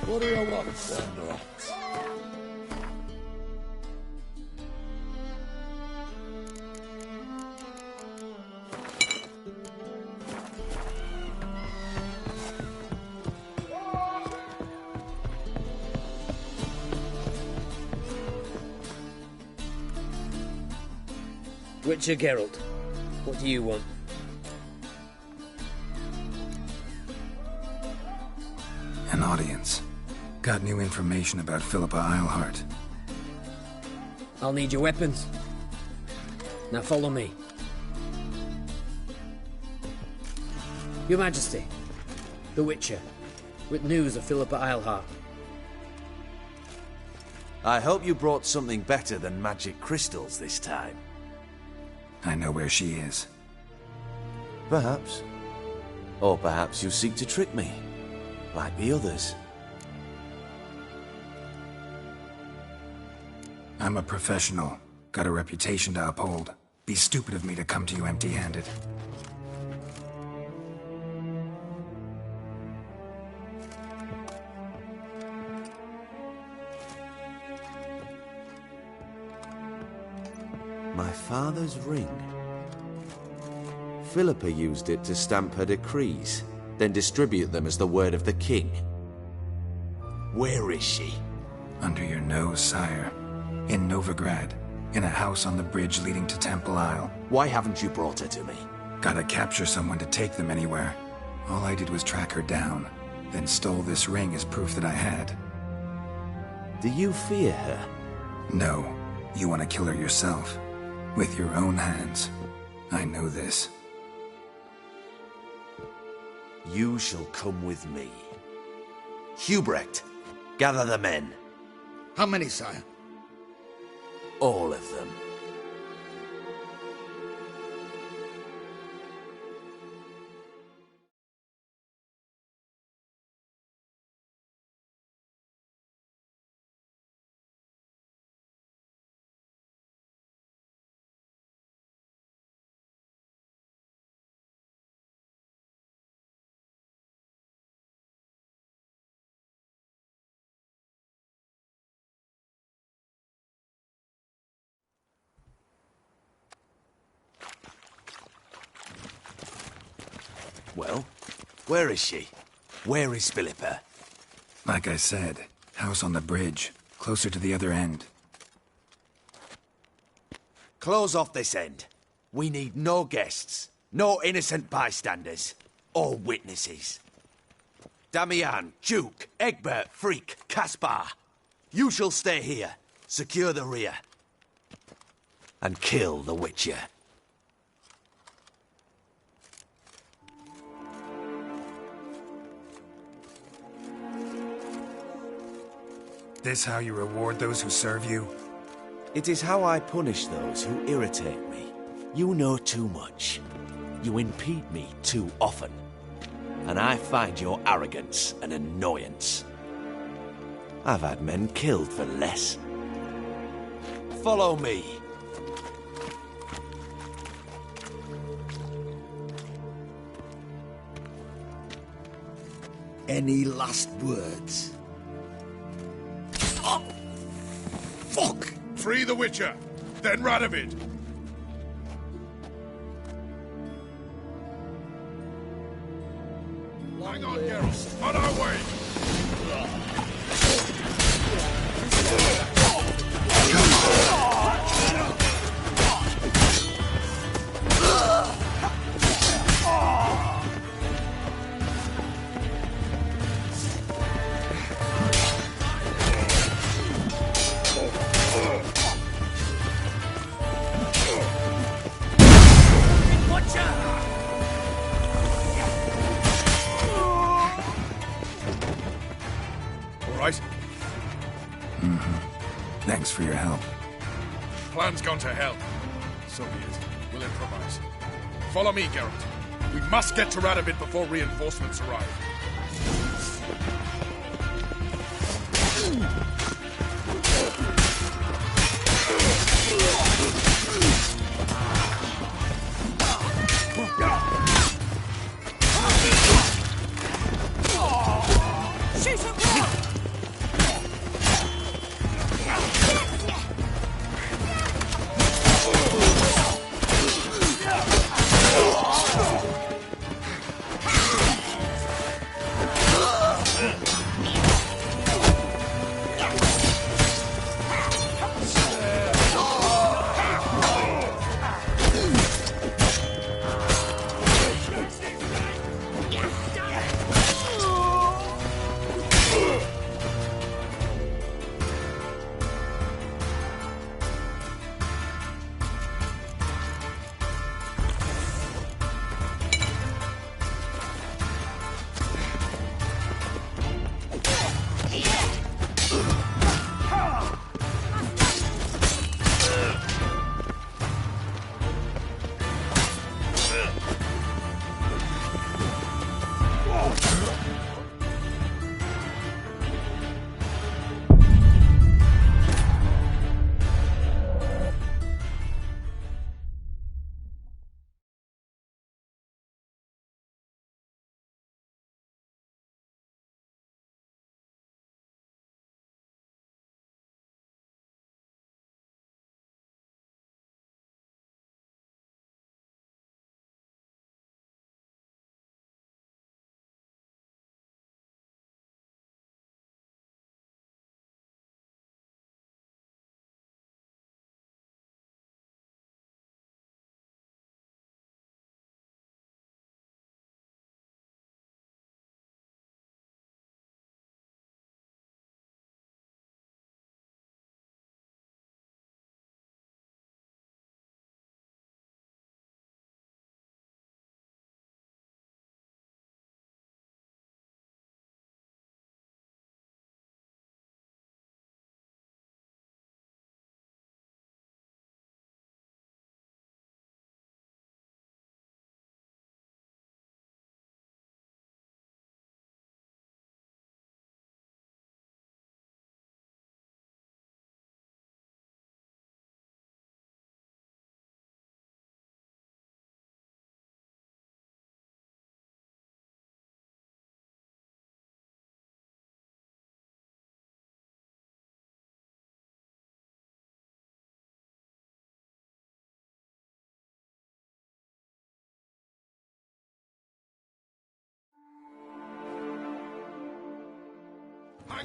What do you want, Wanderer? Witcher Geralt, what do you want? An audience. Got new information about Philippa Eilhart. I'll need your weapons. Now follow me. Your Majesty, the Witcher, with news of Philippa Eilhart. I hope you brought something better than magic crystals this time. I know where she is. Perhaps. Or perhaps you seek to trick me, like the others. I'm a professional. Got a reputation to uphold. Be stupid of me to come to you empty-handed. My father's ring. Philippa used it to stamp her decrees, then distribute them as the word of the king. Where is she? Under your nose, sire. In Novigrad. In a house on the bridge leading to Temple Isle. Why haven't you brought her to me? Gotta capture someone to take them anywhere. All I did was track her down, then stole this ring as proof that I had. Do you fear her? No. You want to kill her yourself. With your own hands. I know this. You shall come with me. Hubrecht, gather the men. How many, sire? All of them. Well, where is she? Where is Philippa? Like I said, house on the bridge, closer to the other end. Close off this end. We need no guests, no innocent bystanders, or witnesses. Damian, Duke, Egbert, Freak, Caspar. You shall stay here, secure the rear, and kill the Witcher. This how you reward those who serve you? It is how I punish those who irritate me. You know too much. You impede me too often. And I find your arrogance an annoyance. I've had men killed for less. Follow me. Any last words? Oh, fuck! Free the Witcher, then Radovid. Hang on, Geralt. On our way. Thanks for your help. Plan's gone to hell. So be it. We'll improvise. Follow me, Geralt. We must get to Radovid before reinforcements arrive.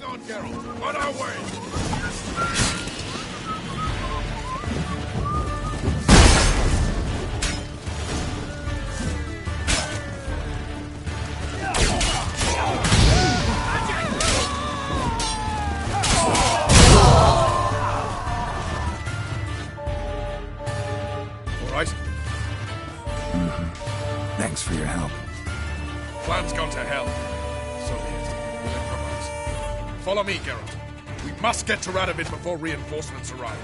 Hang on, Geralt. On our way. All right? Thanks for your help. Plan's gone to hell. So be it. We'll improvise. Follow me, Geralt. We must get to Radovid before reinforcements arrive.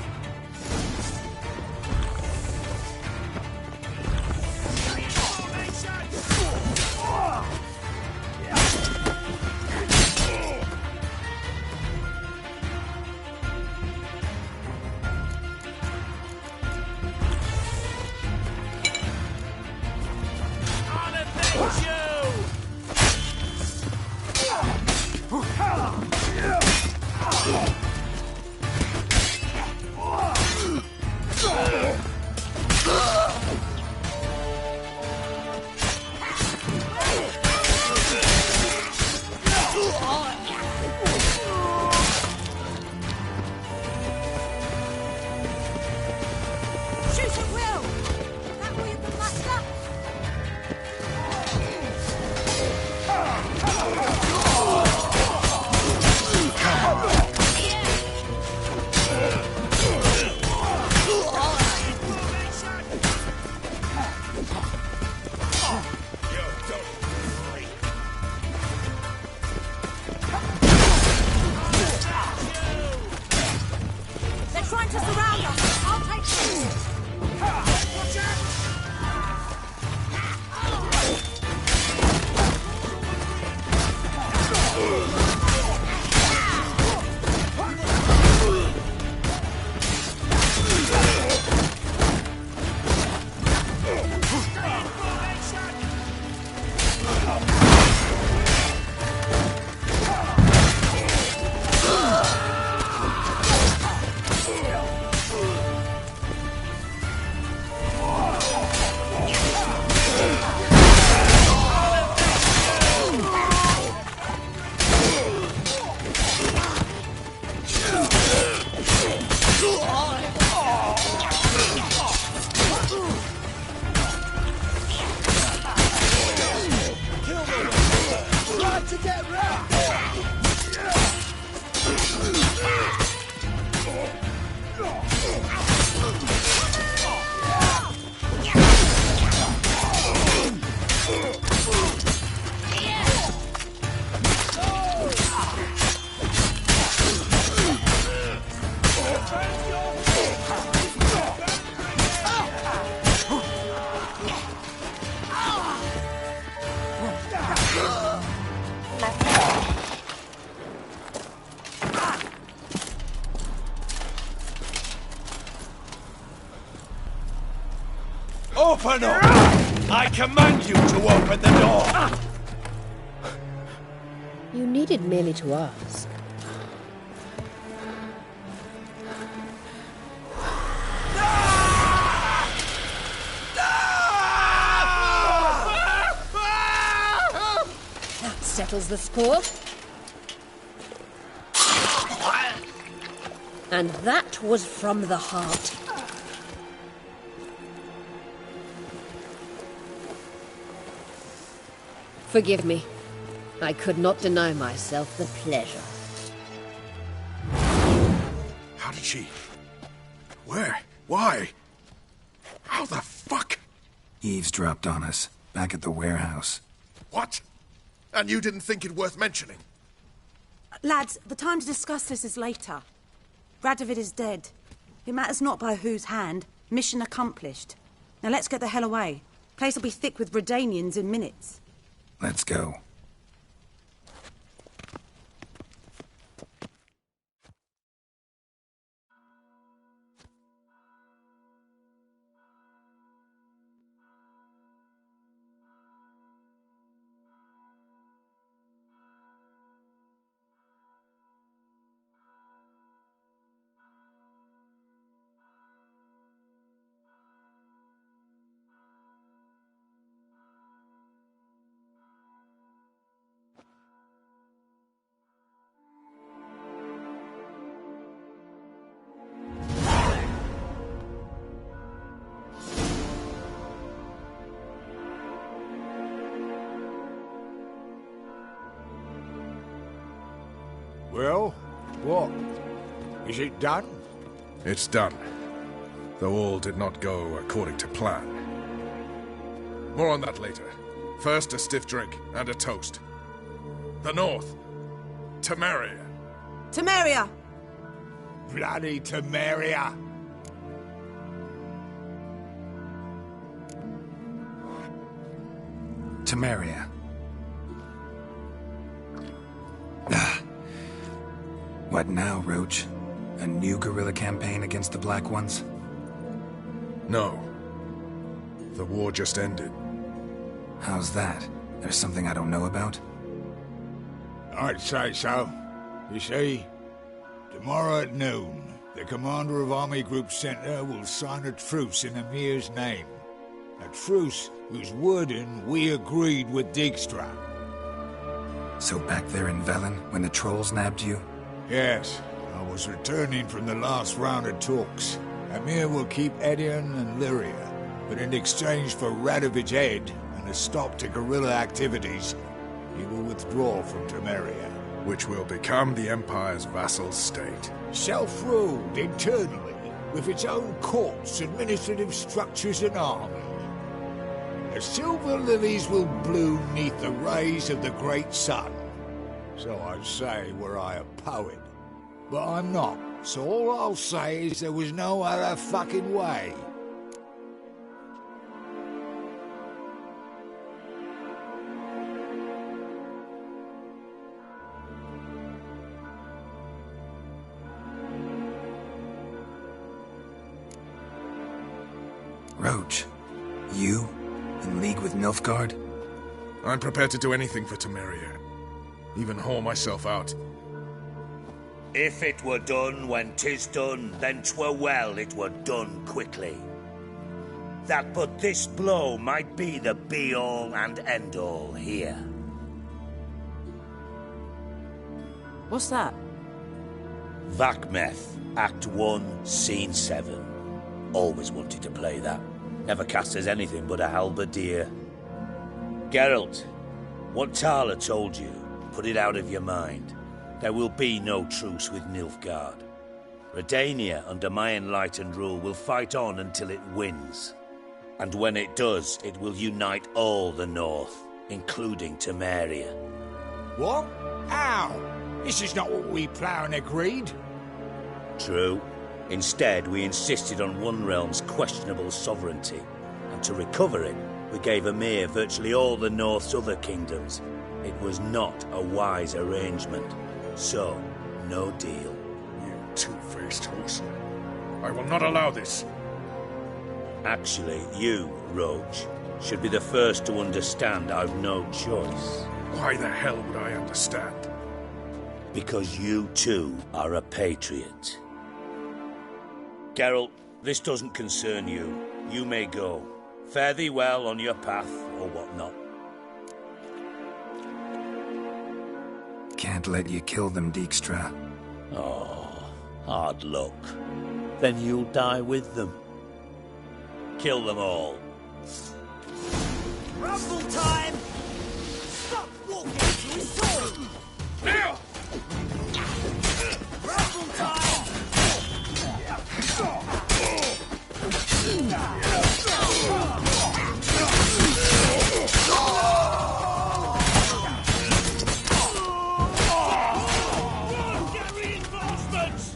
Open up! I command you to open the door! You needed merely to ask. That settles the score. And that was from the heart. Forgive me. I could not deny myself the pleasure. How did she... Where? Why? How the fuck? Eavesdropped on us, back at the warehouse. What? And you didn't think it worth mentioning? Lads, the time to discuss this is later. Radovid is dead. It matters not by whose hand. Mission accomplished. Now let's get the hell away. Place will be thick with Redanians in minutes. Let's go. Well, what? Is it done? It's done. Though all did not go according to plan. More on that later. First, a stiff drink and a toast. The North. Temeria. Temeria! Bloody Temeria! Temeria. Ah. What now, Roach? A new guerrilla campaign against the Black Ones? No. The war just ended. How's that? There's something I don't know about? I'd say so. You see, tomorrow at noon, the commander of Army Group Center will sign a truce in Emir's name. A truce whose wording we agreed with Dijkstra. So back there in Velen, when the trolls nabbed you? Yes, I was returning from the last round of talks. Emir will keep Edion and Lyria, but in exchange for Radovid's head and a stop to guerrilla activities, he will withdraw from Temeria. Which will become the Empire's vassal state. Self-ruled internally, with its own courts, administrative structures and army. The silver lilies will bloom neath the rays of the great sun. So I'd say were I a poet. But I'm not, so all I'll say is there was no other fucking way. Roach, you? In league with Nilfgaard? I'm prepared to do anything for Temeria. Even haul myself out. If it were done when 'tis done, then 'twere well it were done quickly. That but this blow might be the be-all and end-all here. What's that? Vakmeth, Act 1, Scene 7. Always wanted to play that. Never cast as anything but a halberdier. Geralt, what Tala told you, put it out of your mind. There will be no truce with Nilfgaard. Redania, under my enlightened rule, will fight on until it wins. And when it does, it will unite all the North, including Temeria. What? How? This is not what we planned and agreed. True. Instead, we insisted on one realm's questionable sovereignty, and to recover it, we gave Emir virtually all the North's other kingdoms. It was not a wise arrangement, so no deal. You two-faced horse. I will not allow this. Actually, you, Roach, should be the first to understand I've no choice. Why the hell would I understand? Because you too are a patriot. Geralt, this doesn't concern you. You may go. Fare thee well on your path, or whatnot. Can't let you kill them, Dijkstra. Oh, hard luck. Then you'll die with them. Kill them all. Rumble time! Stop walking to his sword! Now! Rumble time! Get reinforcements!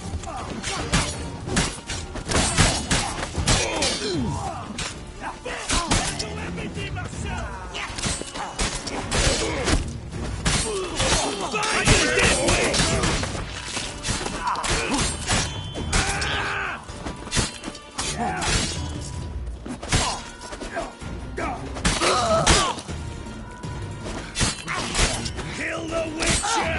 Do everything myself! Fire this way! Kill the Witcher!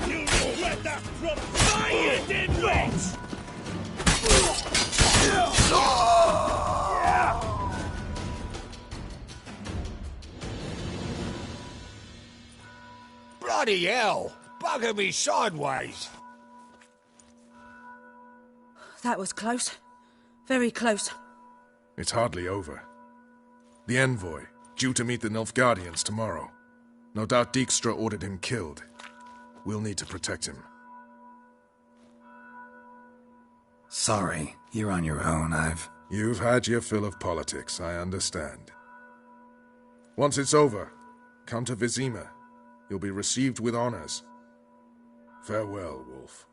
You regret that prop fire, dimwit! Bloody hell! Bugger me sideways! That was close. Very close. It's hardly over. The envoy, due to meet the Nilfgaardians tomorrow. No doubt Dijkstra ordered him killed. We'll need to protect him. Sorry, you're on your own. You've had your fill of politics, I understand. Once it's over, come to Vizima. You'll be received with honors. Farewell, Wolf.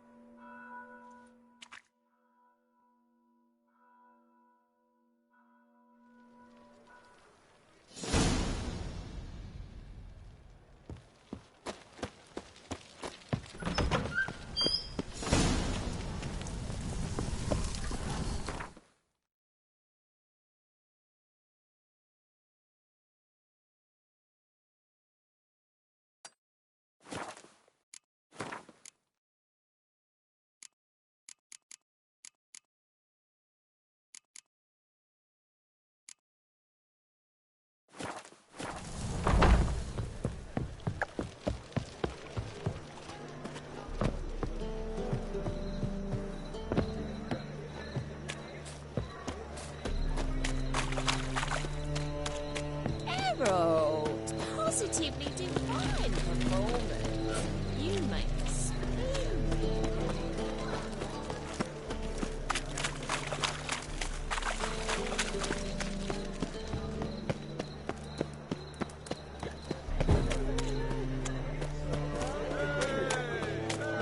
Positively divine performance. You make a spoon.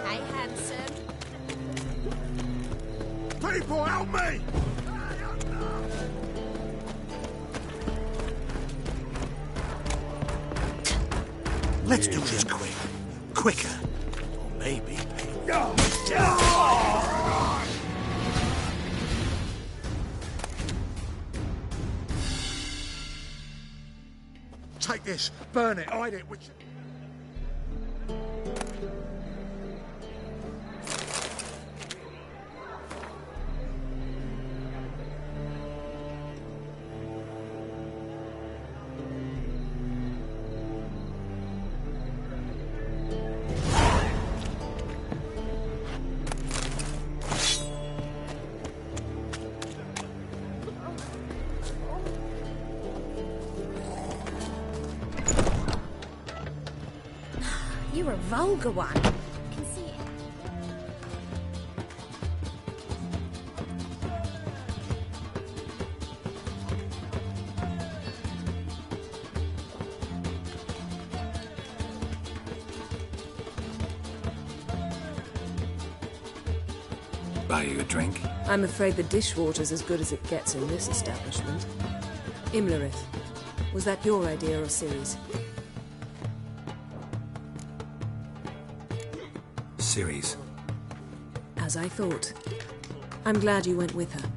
Hey, handsome. People, help me! Let's do this quick. Quicker. Or maybe... Take this, burn it, hide it, which... You're a vulgar one. I can see it. Buy you a drink? I'm afraid the dishwater's as good as it gets in this establishment. Imlerith, was that your idea or Ciri's? Ciri's. As I thought. I'm glad you went with her.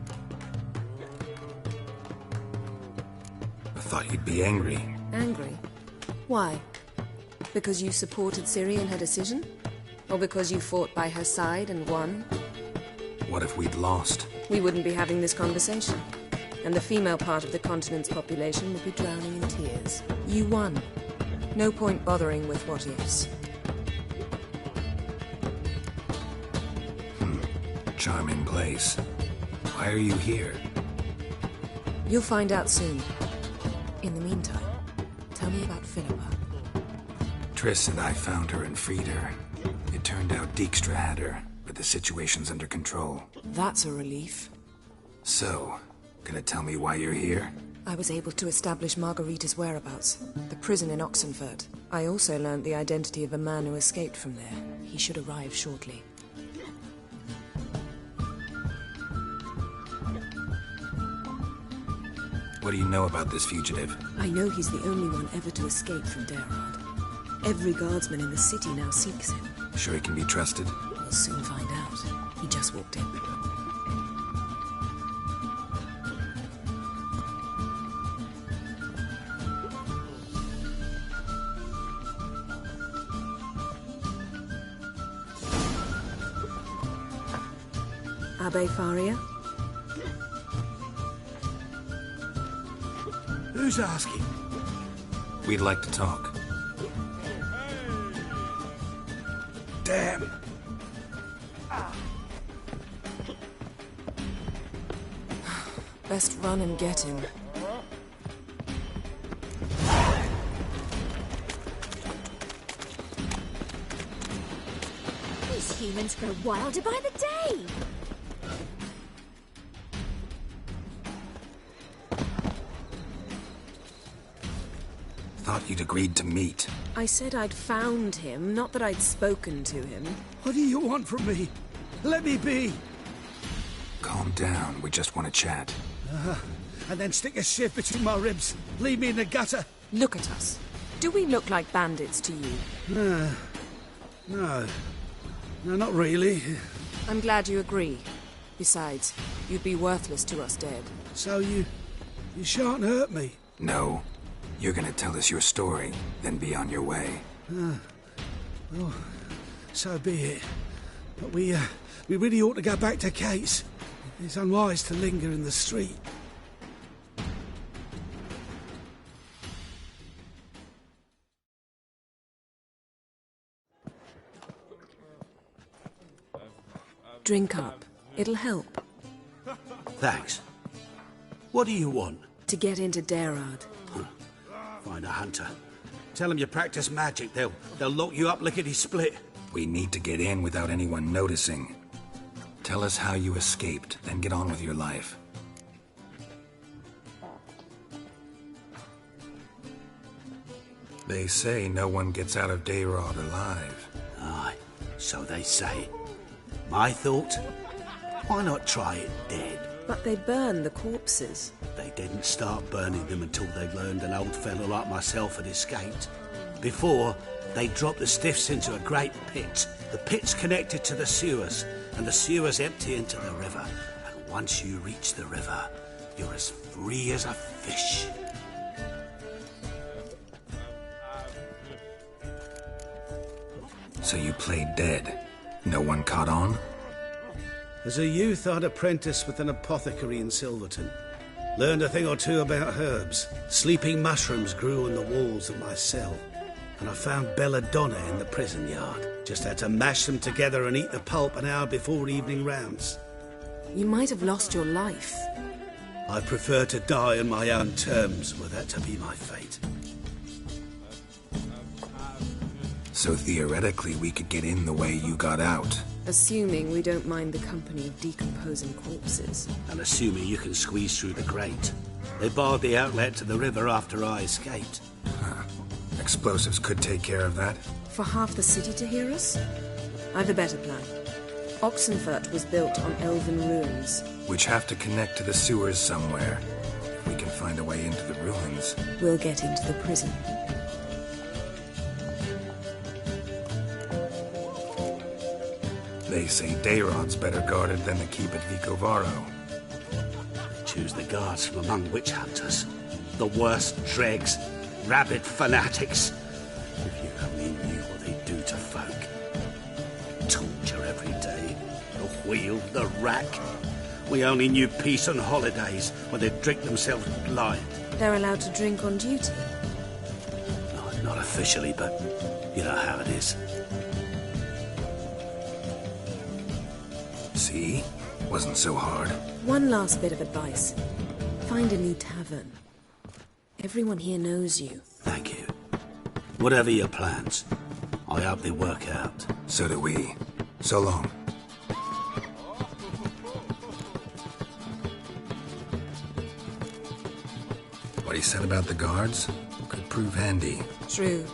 I thought you'd be angry. Angry? Why? Because you supported Ciri in her decision? Or because you fought by her side and won? What if we'd lost? We wouldn't be having this conversation. And the female part of the continent's population would be drowning in tears. You won. No point bothering with what ifs. Charming place. Why are you here? You'll find out soon. In the meantime, tell me about Philippa. Triss and I found her and freed her. It turned out Dijkstra had her, but the situation's under control. That's a relief. So, gonna tell me why you're here? I was able to establish Margarita's whereabouts, the prison in Oxenfurt. I also learned the identity of a man who escaped from there. He should arrive shortly. What do you know about this fugitive? I know he's the only one ever to escape from Geralt. Every guardsman in the city now seeks him. Sure he can be trusted? We'll soon find out. He just walked in. Abbe Faria? Who's asking? We'd like to talk. Damn. Best run and get him. demons grow wilder by the day. Thought you'd agreed to meet. I said I'd found him, not that I'd spoken to him. What do you want from me? Let me be! Calm down, we just want to chat. And then stick a shiv between my ribs. Leave me in the gutter. Look at us. Do we look like bandits to you? No, not really. I'm glad you agree. Besides, you'd be worthless to us dead. So you shan't hurt me? No. You're gonna tell us your story, then be on your way. Well, so be it. But we really ought to go back to Kate's. It's unwise to linger in the street. Drink up. It'll help. Thanks. What do you want? To get into Geralt. Find a hunter. Tell them you practice magic. They'll lock you up lickety-split. We need to get in without anyone noticing. Tell us how you escaped, then get on with your life. They say no one gets out of Geralt alive. Aye, so they say. My thought? Why not try it dead? But they burn the corpses. They didn't start burning them until they learned an old fellow like myself had escaped. Before, they dropped the stiffs into a great pit. The pit's connected to the sewers, and the sewers empty into the river. And once you reach the river, you're as free as a fish. So you played dead. No one caught on? As a youth, I'd apprenticed with an apothecary in Silverton. Learned a thing or two about herbs. Sleeping mushrooms grew on the walls of my cell. And I found belladonna in the prison yard. Just had to mash them together and eat the pulp an hour before evening rounds. You might have lost your life. I prefer to die on my own terms, were that to be my fate. So theoretically, we could get in the way you got out. Assuming we don't mind the company of decomposing corpses. And assuming you can squeeze through the grate. They barred the outlet to the river after I escaped. Explosives could take care of that. For half the city to hear us? I've a better plan. Oxenfurt was built on elven ruins. Which have to connect to the sewers somewhere. If we can find a way into the ruins. We'll get into the prison. They say Dayrot's better guarded than the keep at Vicovaro. They choose the guards from among witch hunters. The worst dregs, rabid fanatics. If you only knew what they do to folk. Torture every day. The wheel, the rack. We only knew peace on holidays when they'd drink themselves blind. They're allowed to drink on duty? No, not officially, but you know how it is. See? Wasn't so hard. One last bit of advice. Find a new tavern. Everyone here knows you. Thank you. Whatever your plans, I hope they work out. So do we. So long. What he said about the guards could prove handy. True.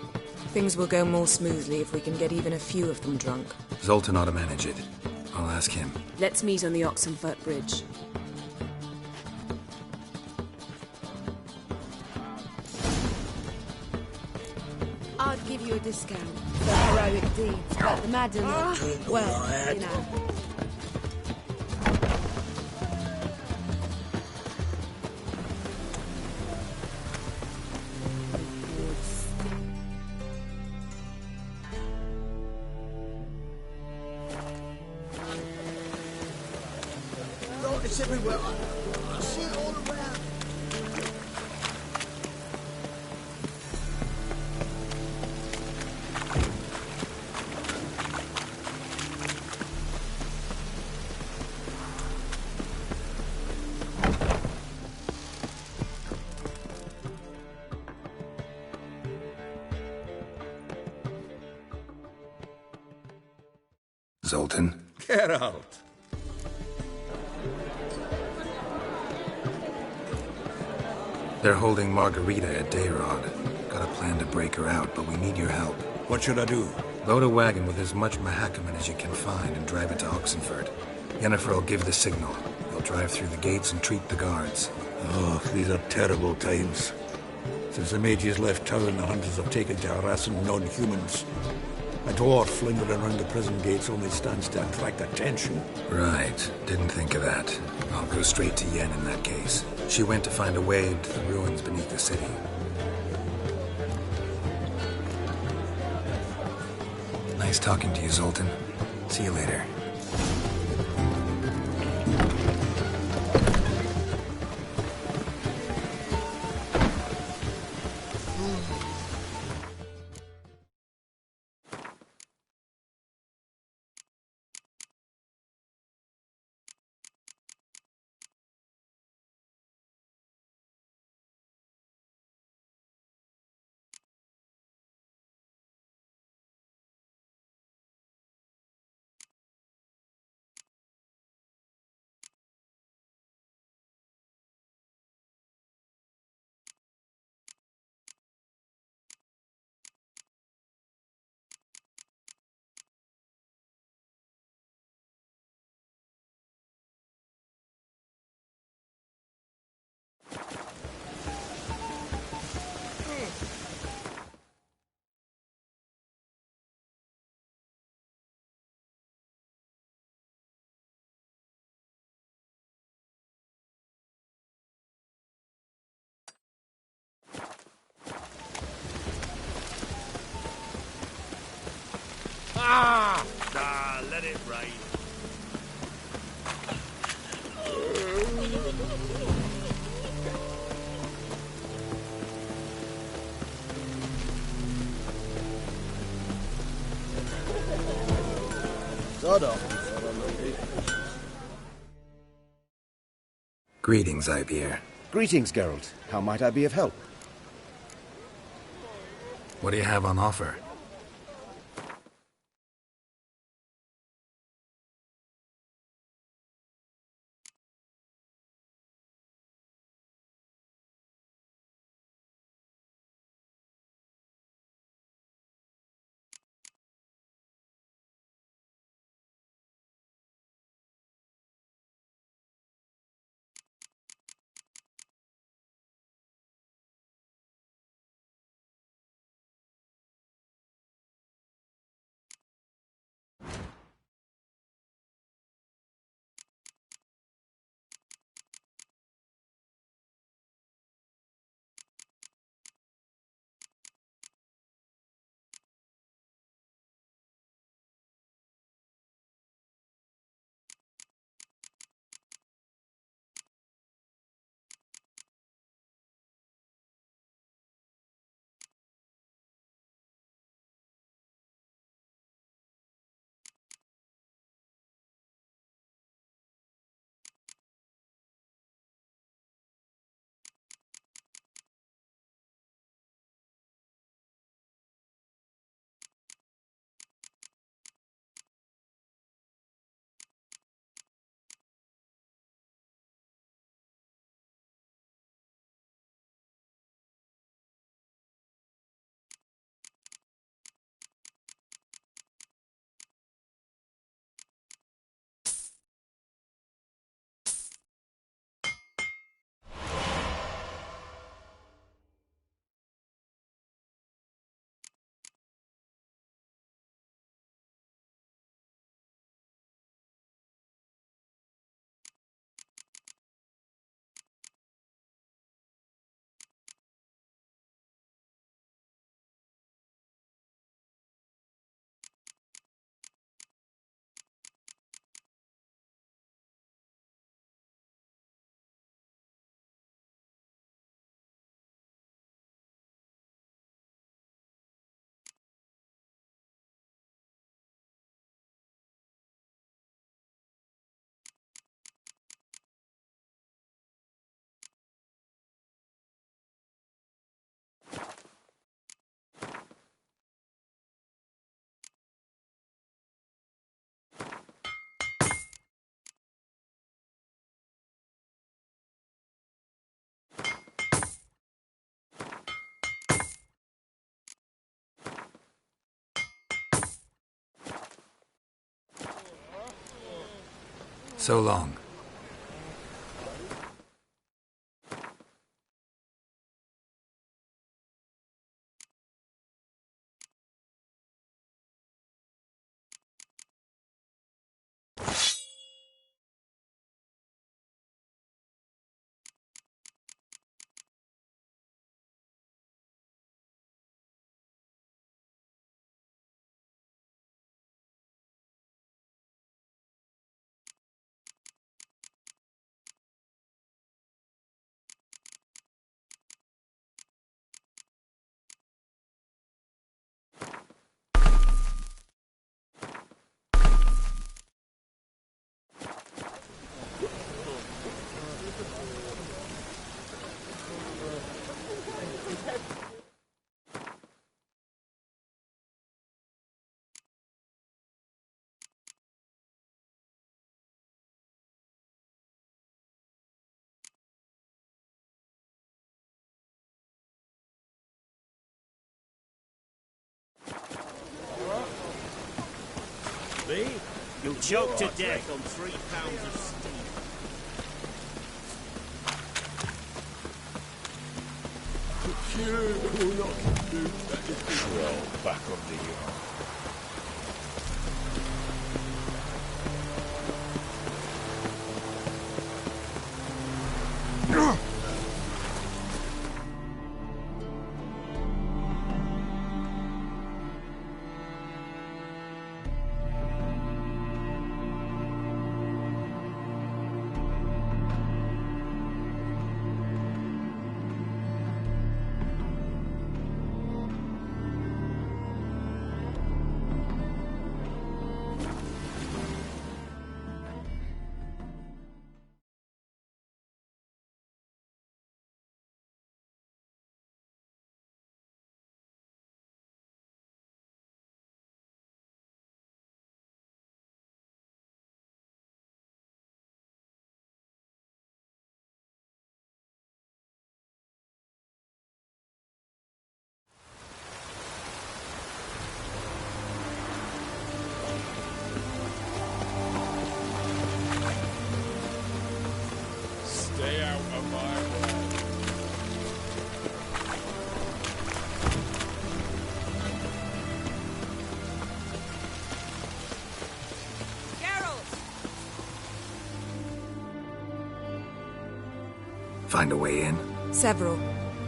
Things will go more smoothly if we can get even a few of them drunk. Zoltan ought to manage it. I'll ask him. Let's meet on the Oxenfurt Bridge. I'd give you a discount for heroic deeds, but the madam, well, you know. It's everywhere. I see it all around. Zoltan? Geralt! They're holding Margarita at Dayrod. Got a plan to break her out, but we need your help. What should I do? Load a wagon with as much Mahakaman as you can find and drive it to Oxenford. Yennefer will give the signal. They'll drive through the gates and treat the guards. Oh, these are terrible times. Since the mages left town, the hunters have taken to harassing non-humans. A dwarf lingering around the prison gates only stands to attract attention. Right. Didn't think of that. I'll go straight to Yen in that case. She went to find a way into the ruins beneath the city. Nice talking to you, Zoltan. See you later. Let it rain. Greetings, Ibeer. Greetings, Geralt. How might I be of help? What do you have on offer? So long. Me? You'll choke to death on 3 pounds of steam. Well, back on the yard. Stay out of my way. Geralt! Find a way in? Several.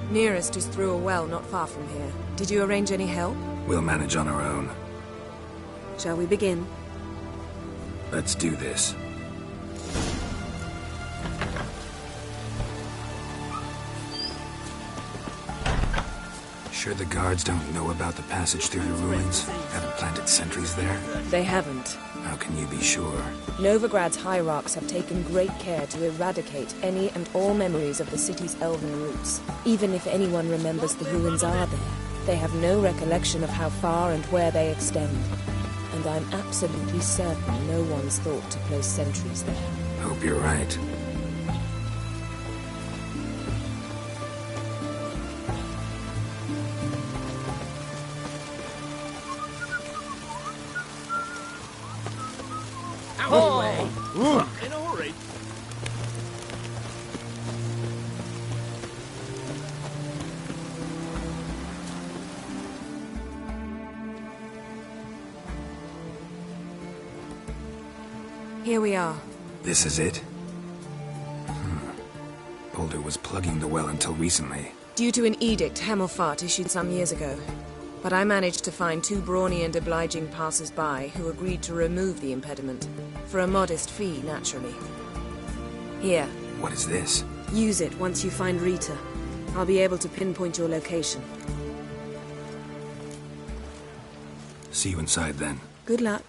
Nearest is through a well not far from here. Did you arrange any help? We'll manage on our own. Shall we begin? Let's do this. Sure the guards don't know about the passage through the ruins? Haven't planted sentries there? They haven't. How can you be sure? Novigrad's hierarchs have taken great care to eradicate any and all memories of the city's elven roots. Even if anyone remembers the ruins are there, they have no recollection of how far and where they extend. And I'm absolutely certain no one's thought to place sentries there. Hope you're right. In a hurry. Here we are. This is it? Boulder was plugging the well until recently. Due to an edict Hemelfart issued some years ago. But I managed to find 2 brawny and obliging passers-by who agreed to remove the impediment. For a modest fee, naturally. Here. What is this? Use it once you find Rita. I'll be able to pinpoint your location. See you inside then. Good luck.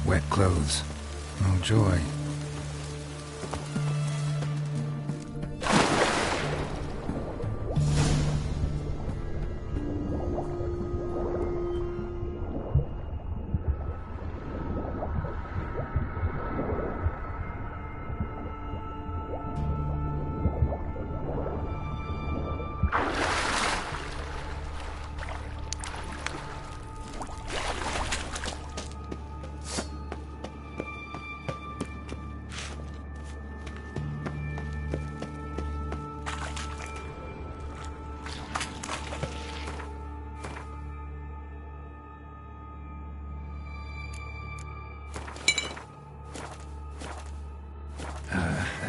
Wet clothes. Oh joy.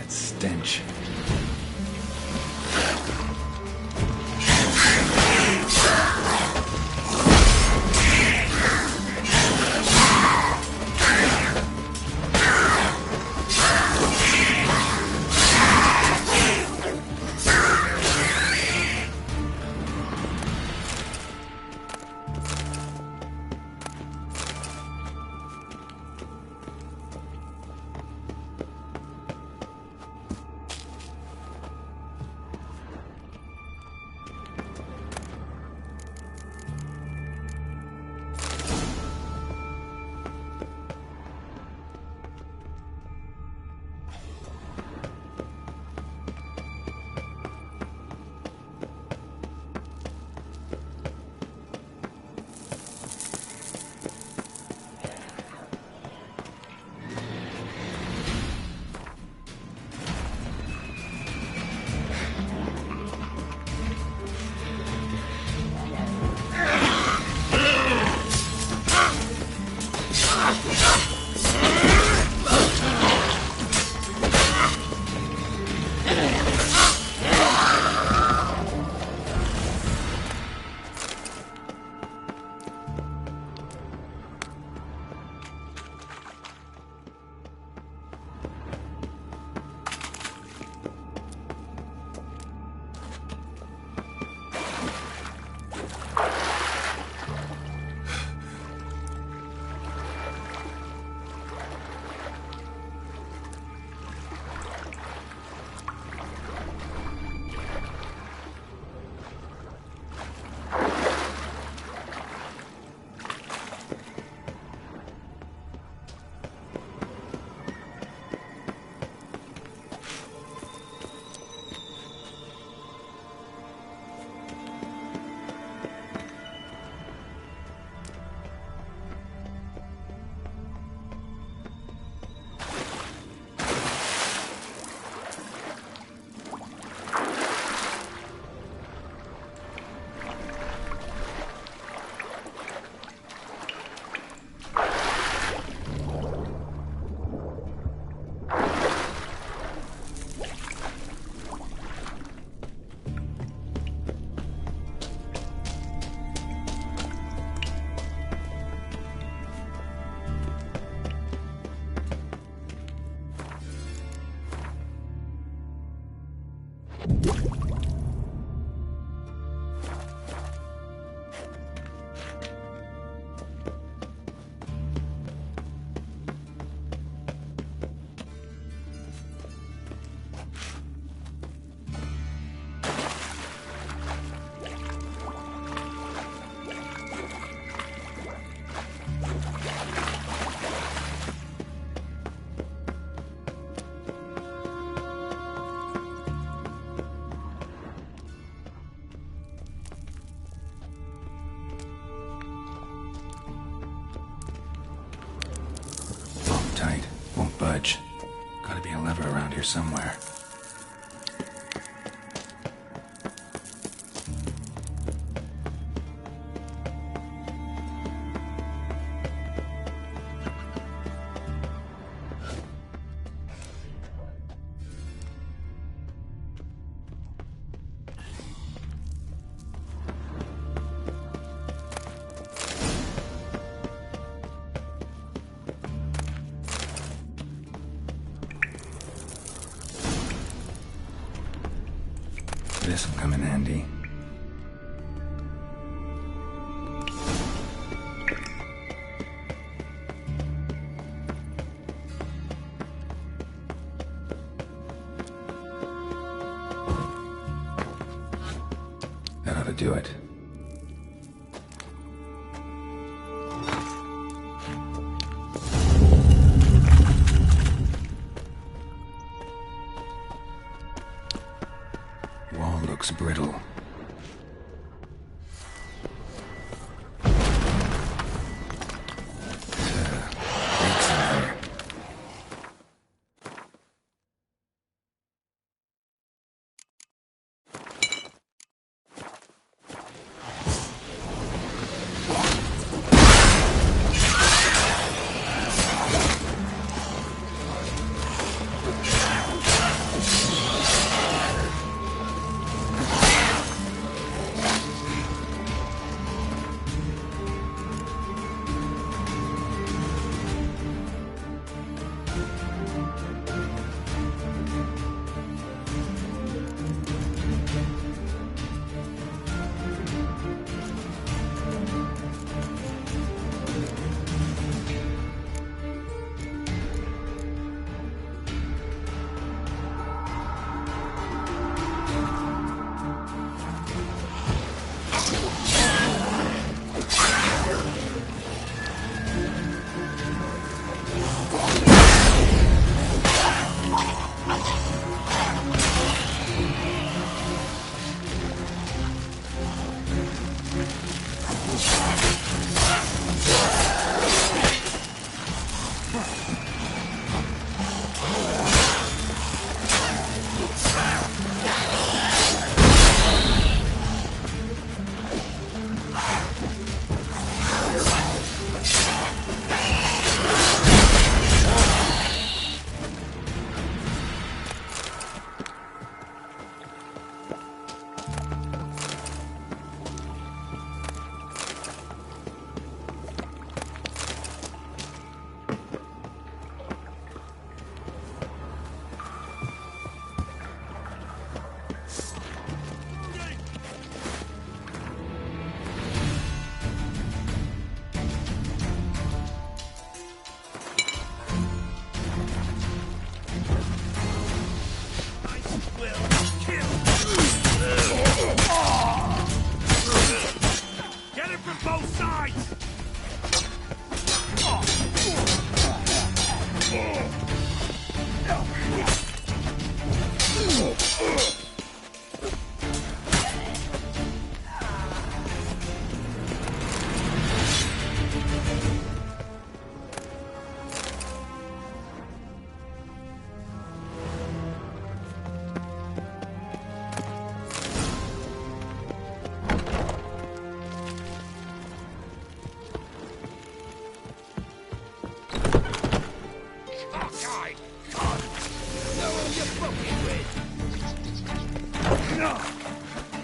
That stench. Budge. Gotta be a lever around here somewhere. This'll come in handy. That ought to do it. Wall looks brittle. Breaks in there.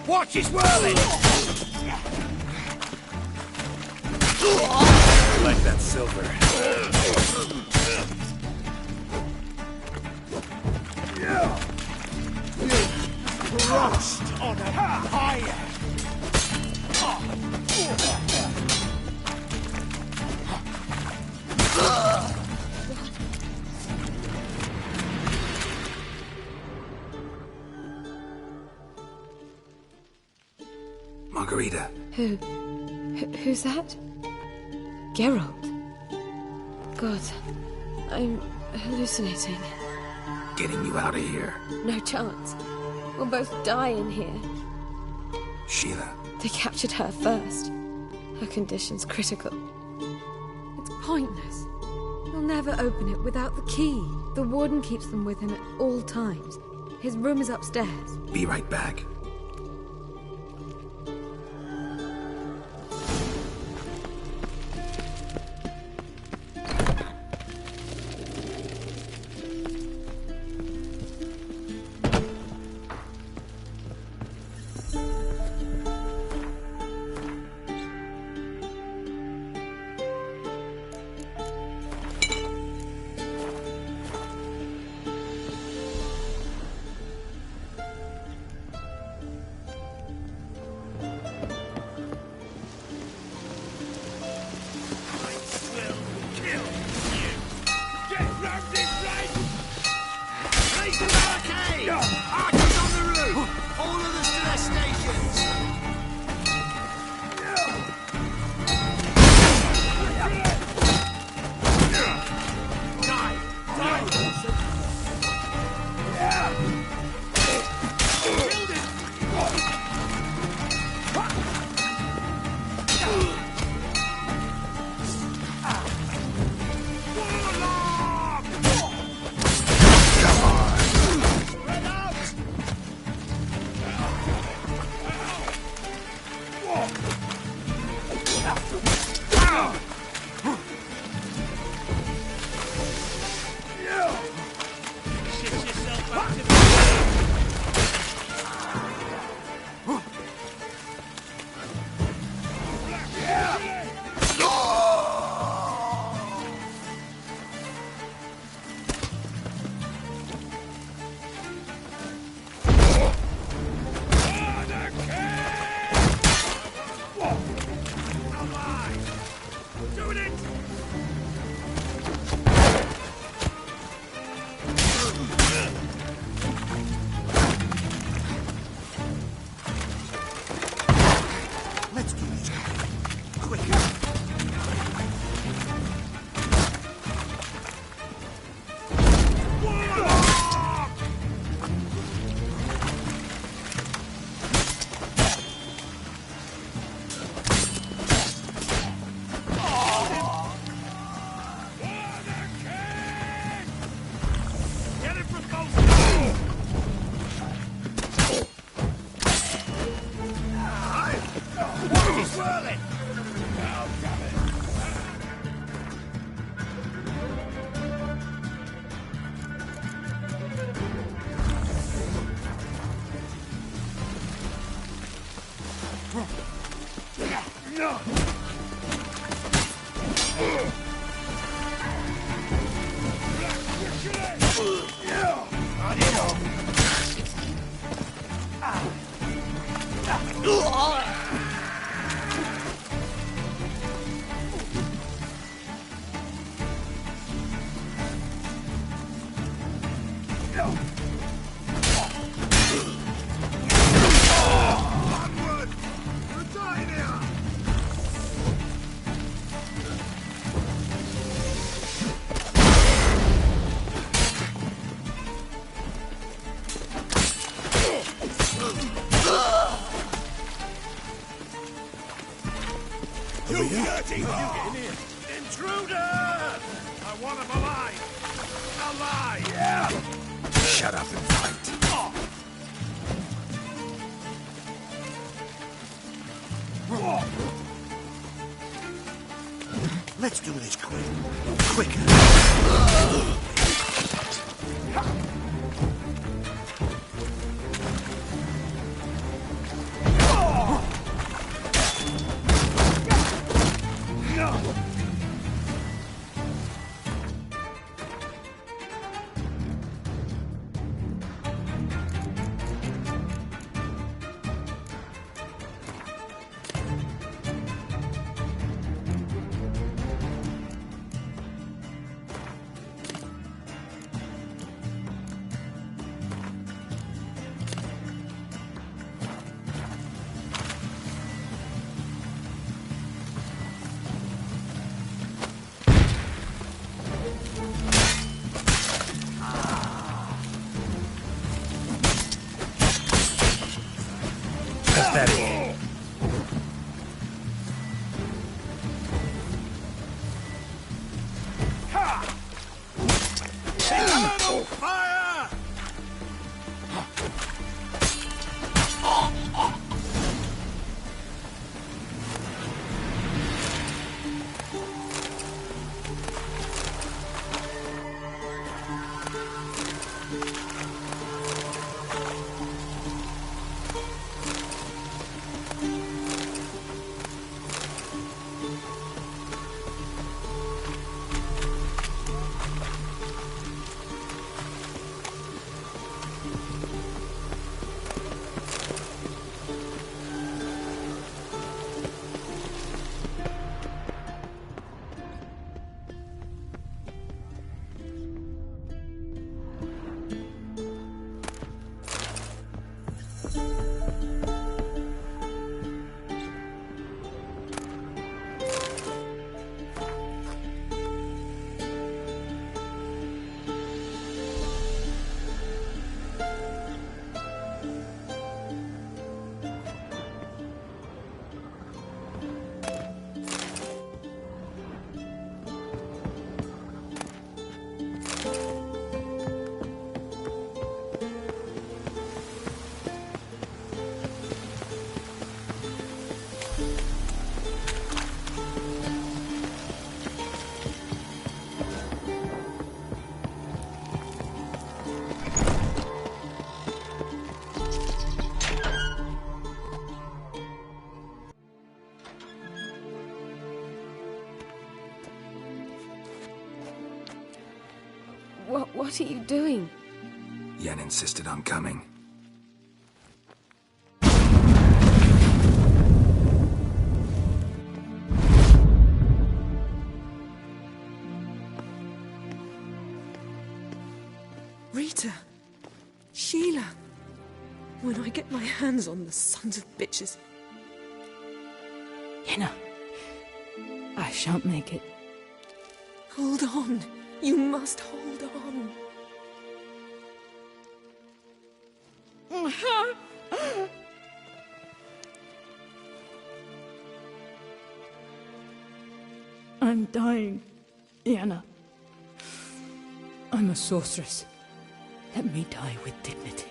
Watch his whirling! Like that silver. Frost on a pyre! Margarita. Who's that? Geralt. God, I'm hallucinating. Getting you out of here. No chance. We'll both die in here. Sheila. They captured her first. Her condition's critical. It's pointless. He'll never open it without the key. The warden keeps them with him at all times. His room is upstairs. Be right back. Intruder! I want him alive! Alive! Yeah! Shut up and fight. Let's do this quick. Quicker. Steady. Eternal fire! What are you doing? Yen insisted on coming. Rita. Sheila. When I get my hands on the sons of bitches. Yenna. I shan't make it. Hold on. You must hold on. I'm dying, Yenna. I'm a sorceress. Let me die with dignity.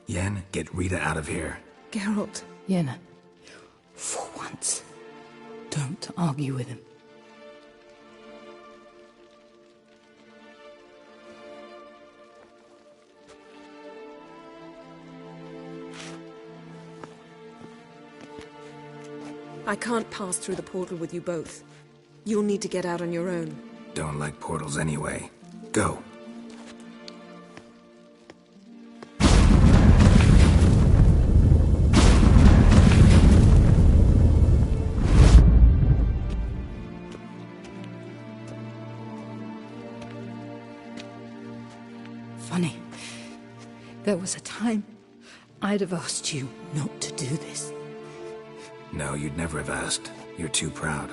Yen, get Rita out of here. Geralt. Yenna, for once, don't argue with him. I can't pass through the portal with you both. You'll need to get out on your own. Don't like portals anyway. Go. Funny. There was a time I'd have asked you not to do this. No, you'd never have asked. You're too proud.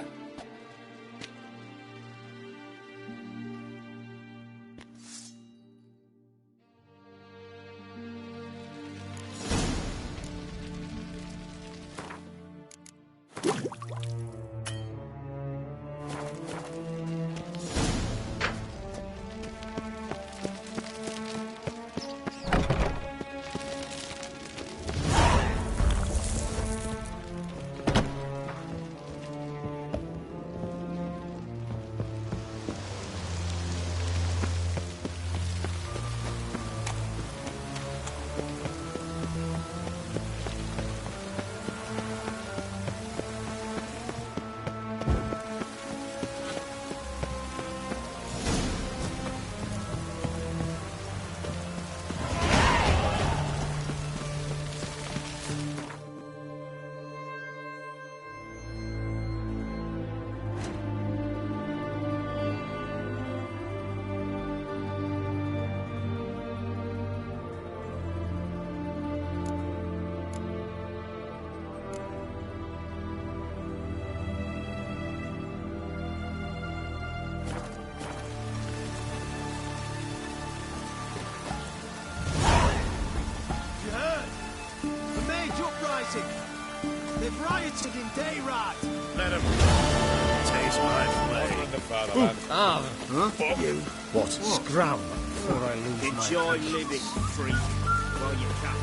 rioting! They've rioted in Dayrad! Let them taste my flame. The fatherland. You. What? Scram before I lose Enjoy living, freak, while you can.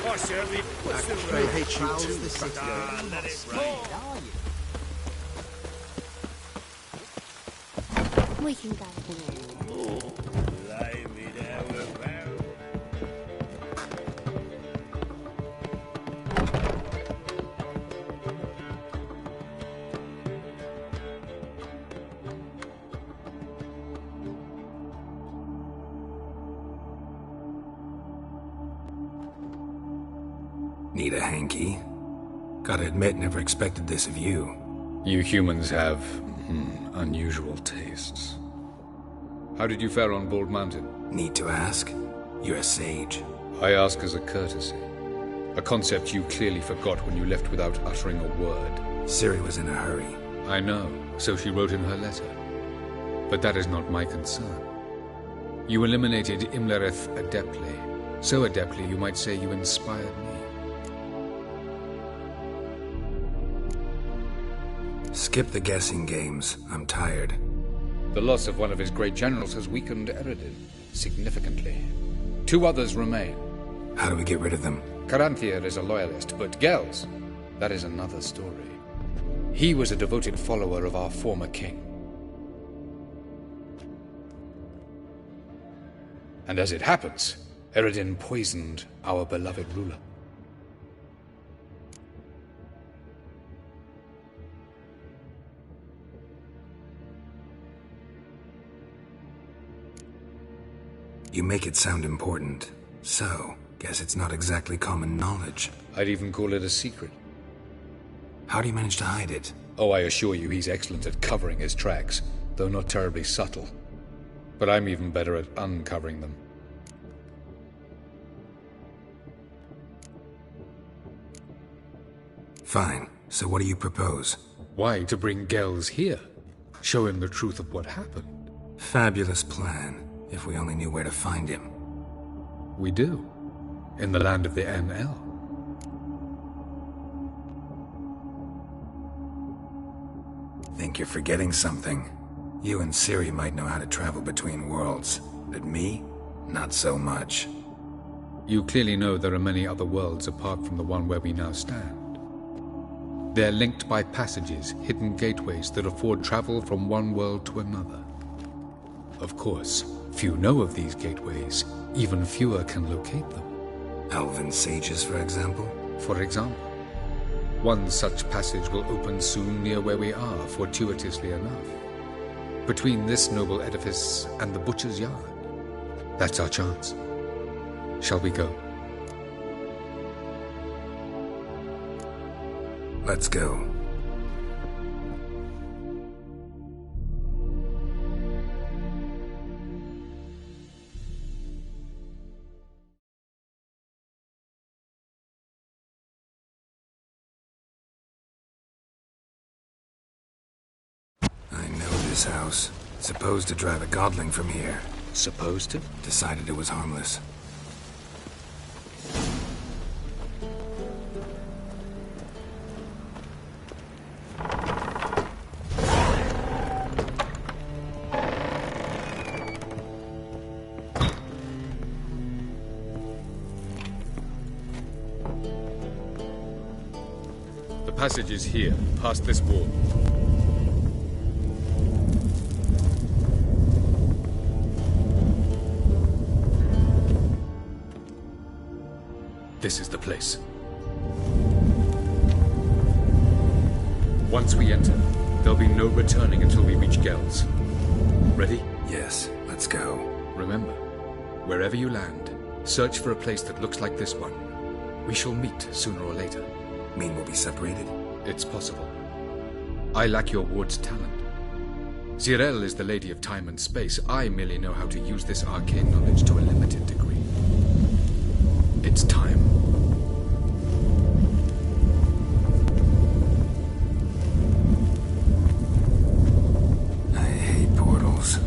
I certainly They hate you too, but let it rain. We can go. Blimey, there we're bound. Need a hanky? Gotta admit, never expected this of you. You humans have unusual tastes. How did you fare on Bald Mountain? Need to ask? You're a sage. I ask as a courtesy. A concept you clearly forgot when you left without uttering a word. Ciri was in a hurry. I know, so she wrote in her letter. But that is not my concern. You eliminated Imlerith adeptly. So adeptly you might say you inspired me. Skip the guessing games. I'm tired. The loss of one of his great generals has weakened Eredin significantly. 2 others remain. How do we get rid of them? Caranthir is a loyalist, but Gels, that is another story. He was a devoted follower of our former king. And as it happens, Eredin poisoned our beloved ruler. You make it sound important. So, guess it's not exactly common knowledge. I'd even call it a secret. How do you manage to hide it? Oh, I assure you he's excellent at covering his tracks, though not terribly subtle. But I'm even better at uncovering them. Fine. So what do you propose? Why, to bring Gels here. Show him the truth of what happened. Fabulous plan. If we only knew where to find him. We do. In the land of the NL. Think you're forgetting something. You and Ciri might know how to travel between worlds, but me? Not so much. You clearly know there are many other worlds apart from the one where we now stand. They're linked by passages, hidden gateways that afford travel from one world to another. Of course, few know of these gateways. Even fewer can locate them. Elven sages, for example? For example. One such passage will open soon near where we are, fortuitously enough. Between this noble edifice and the butcher's yard. That's our chance. Shall we go? Let's go. House. Supposed to drive a godling from here. Supposed to? Decided it was harmless. The passage is here, past this wall. This is the place. Once we enter, there'll be no returning until we reach Gel's. Ready? Yes, let's go. Remember, wherever you land, search for a place that looks like this one. We shall meet sooner or later. Mean we'll be separated? It's possible. I lack your ward's talent. Zirel is the lady of time and space. I merely know how to use this arcane knowledge to a limited degree. It's time. I hate portals.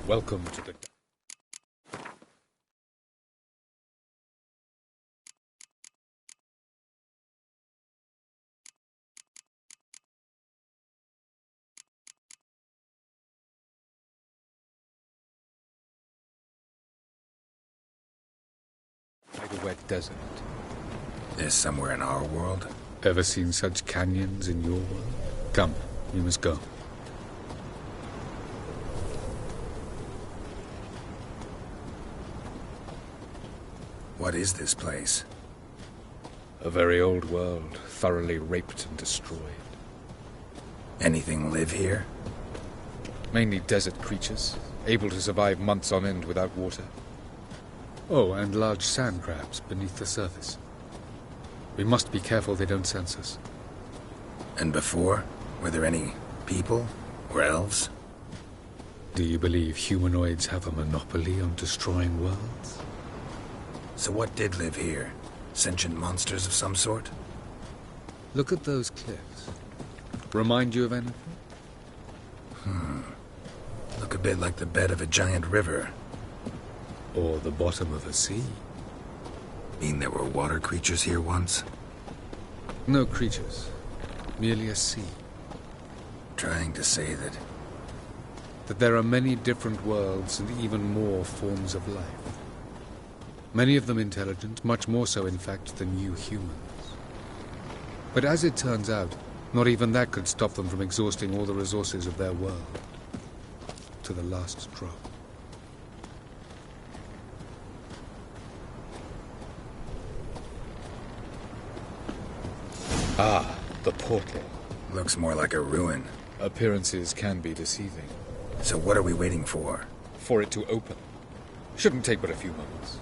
Welcome to the... a wet desert. This somewhere in our world? Ever seen such canyons in your world? Come, we must go. What is this place? A very old world, thoroughly raped and destroyed. Anything live here? Mainly desert creatures, able to survive months on end without water. Oh, and large sand crabs beneath the surface. We must be careful they don't sense us. And before? Were there any people? Or elves? Do you believe humanoids have a monopoly on destroying worlds? So what did live here? Sentient monsters of some sort? Look at those cliffs. Remind you of anything? Look a bit like the bed of a giant river. Or the bottom of a sea. Mean there were water creatures here once? No creatures. Merely a sea. Trying to say that... That there are many different worlds and even more forms of life. Many of them intelligent, much more so, in fact, than you humans. But as it turns out, not even that could stop them from exhausting all the resources of their world. To the last drop. Ah, the portal. Looks more like a ruin. Appearances can be deceiving. So what are we waiting for? For it to open. Shouldn't take but a few moments.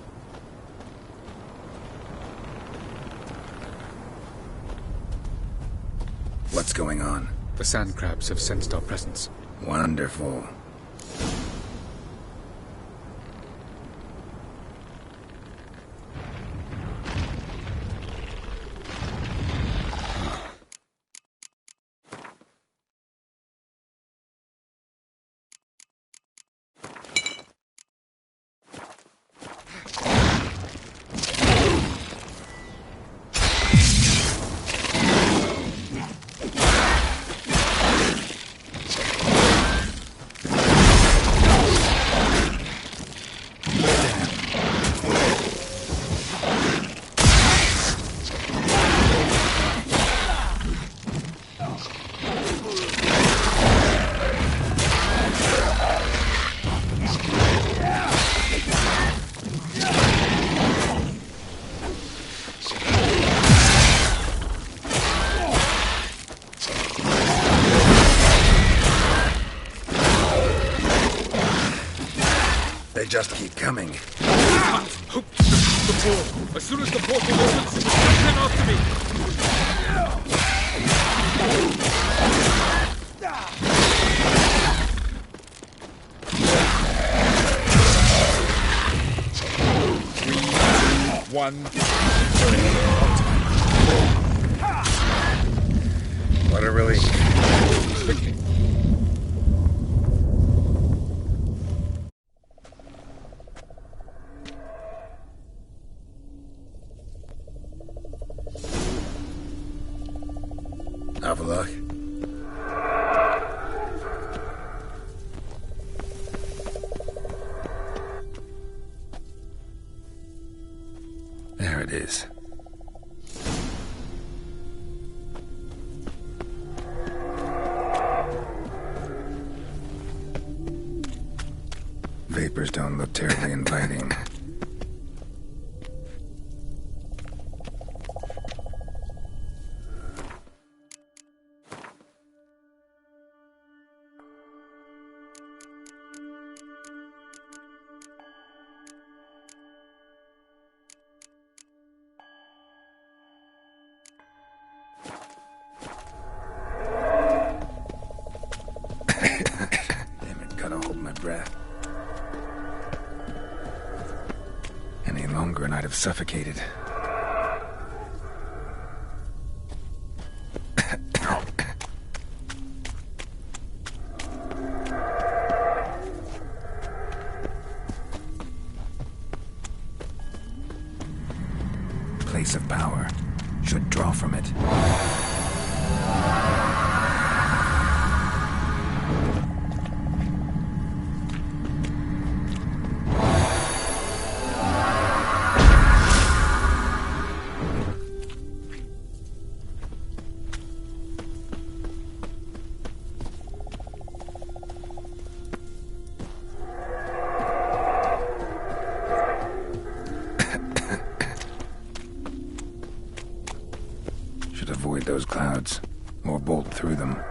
What's going on? The sand crabs have sensed our presence. Wonderful. just keep coming. The portal! As soon as the portal opens, come after me! One. What a relief. Have a look. There it is. Vapors don't look terribly inviting. Suffocated. Place of power. Should draw from it. Avoid those clouds, or bolt through them.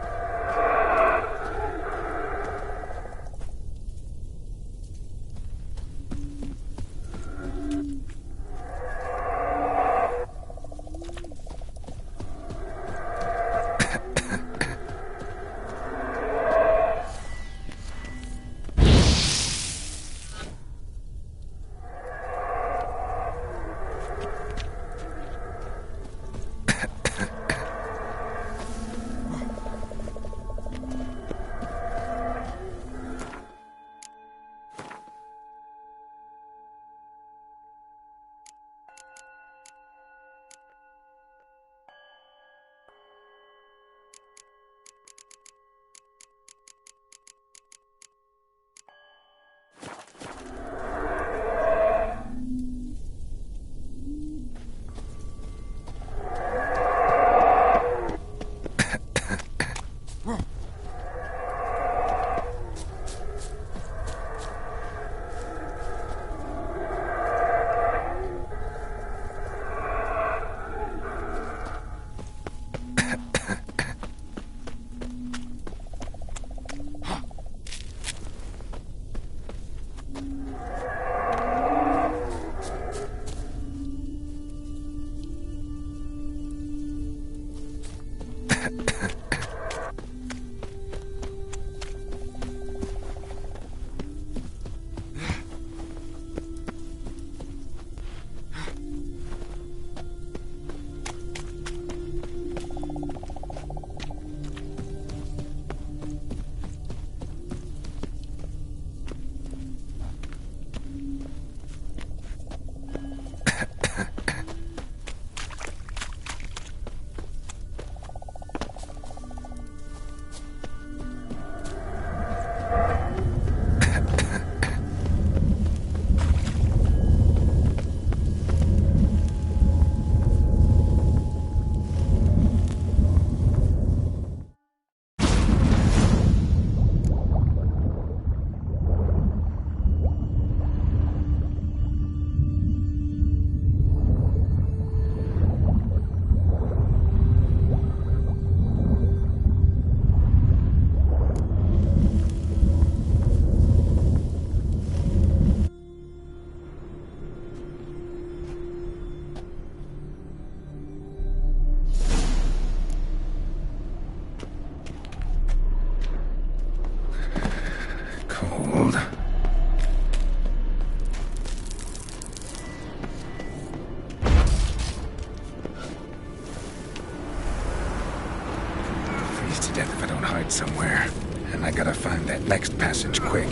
to death if I don't hide somewhere. And I gotta find that next passage quick.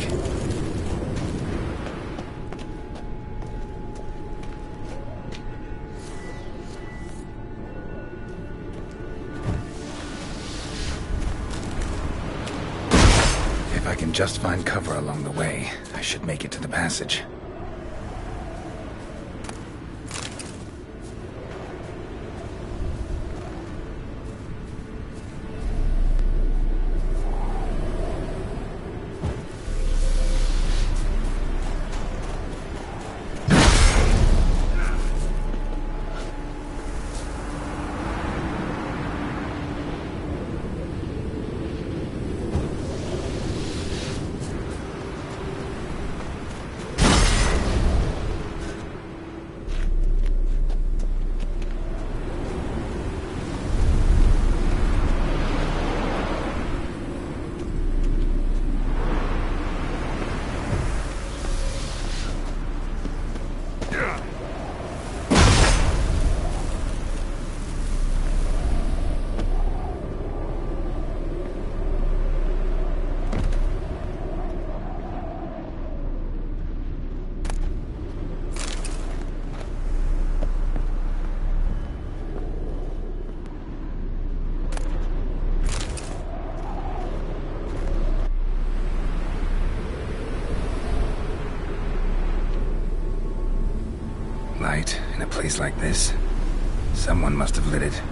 If I can just find cover along the way, I should make it to the passage. In a place like this, someone must have lit it.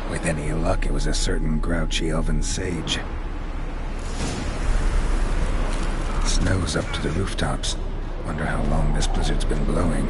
With any luck, it was a certain grouchy elven sage. Snow's up to the rooftops. Wonder how long this blizzard's been blowing.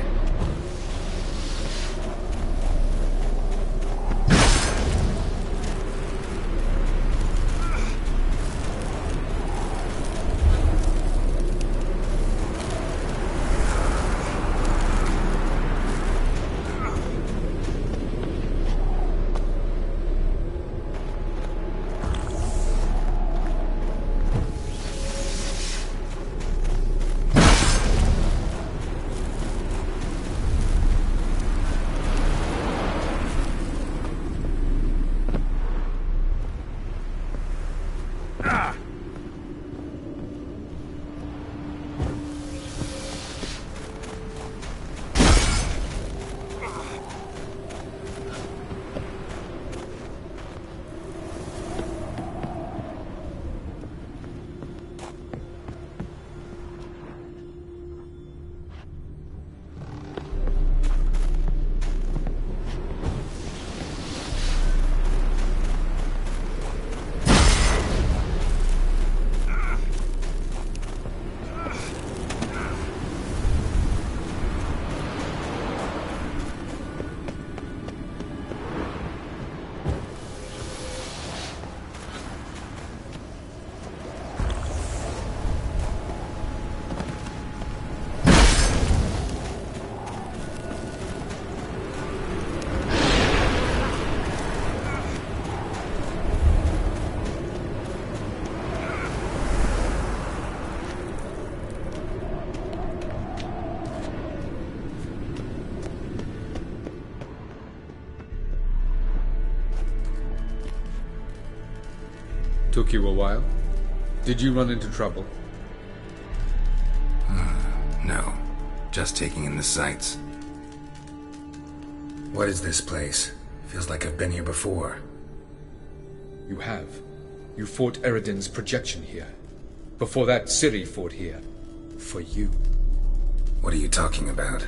Took you a while? Did you run into trouble? No. Just taking in the sights. What is this place? Feels like I've been here before. You have. You fought Eredin's projection here. Before that, Ciri fought here. For you. What are you talking about?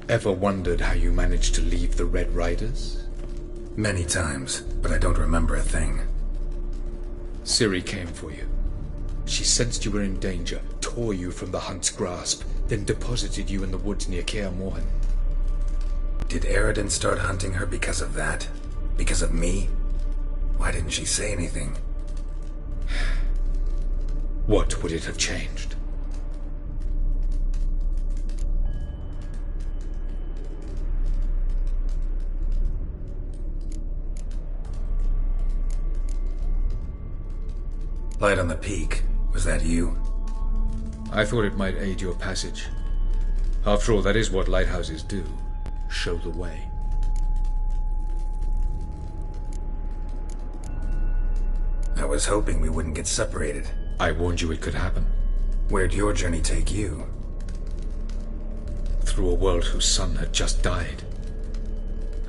Ever wondered how you managed to leave the Red Riders? Many times, but I don't remember a thing. Ciri came for you. She sensed you were in danger, tore you from the Hunt's grasp, then deposited you in the woods near Kaer Morhen. Did Eredin start hunting her because of that? Because of me? Why didn't she say anything? What would it have changed? Light on the peak. Was that you? I thought it might aid your passage. After all, that is what lighthouses do. Show the way. I was hoping we wouldn't get separated. I warned you it could happen. Where'd your journey take you? Through a world whose sun had just died.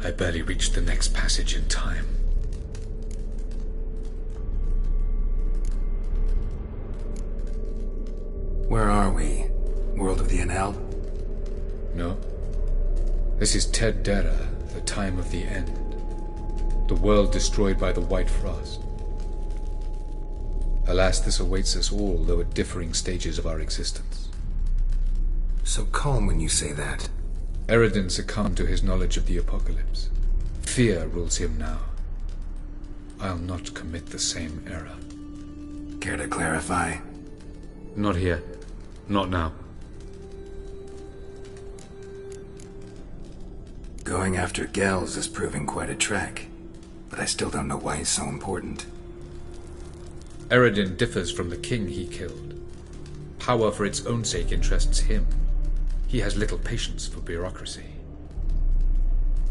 I barely reached the next passage in time. Where are we? World of the NL? No. This is Ted Dera, the time of the end. The world destroyed by the White Frost. Alas, this awaits us all, though at differing stages of our existence. So calm when you say that. Eredin succumbed to his knowledge of the apocalypse. Fear rules him now. I'll not commit the same error. Care to clarify? Not here. Not now. Going after Gels is proving quite a trek, but I still don't know why he's so important. Eredin differs from the king he killed. Power for its own sake interests him. He has little patience for bureaucracy.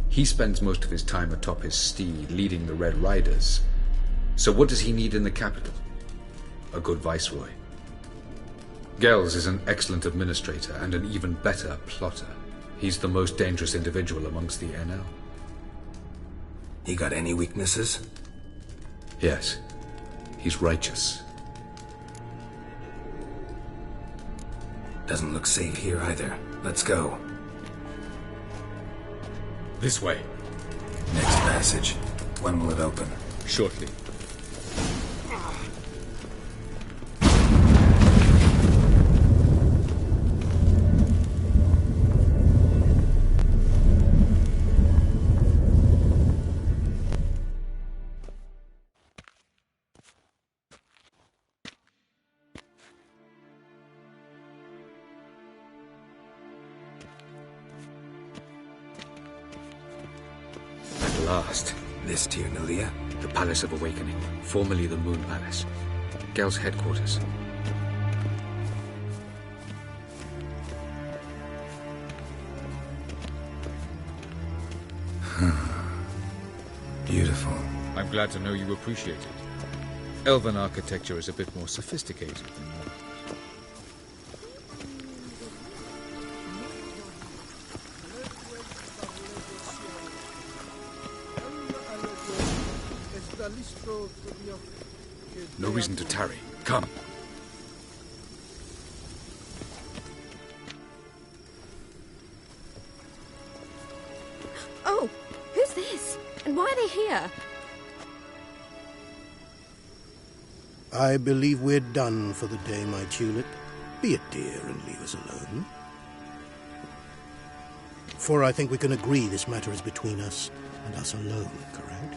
He spends most of his time atop his steed, leading the Red Riders. So what does he need in the capital? A good viceroy. Gels is an excellent administrator and an even better plotter. He's the most dangerous individual amongst the NL. He got any weaknesses? Yes. He's righteous. Doesn't look safe here either. Let's go. This way. Next passage. When will it open? Shortly. Last. This Tirnalia? The Palace of Awakening, formerly the Moon Palace. Gel's headquarters. Beautiful. I'm glad to know you appreciate it. Elven architecture is a bit more sophisticated than yours. No reason to tarry. Come. Oh, who's this? And why are they here? I believe we're done for the day, my tulip. Be a dear and leave us alone. For I think we can agree this matter is between us and us alone, correct?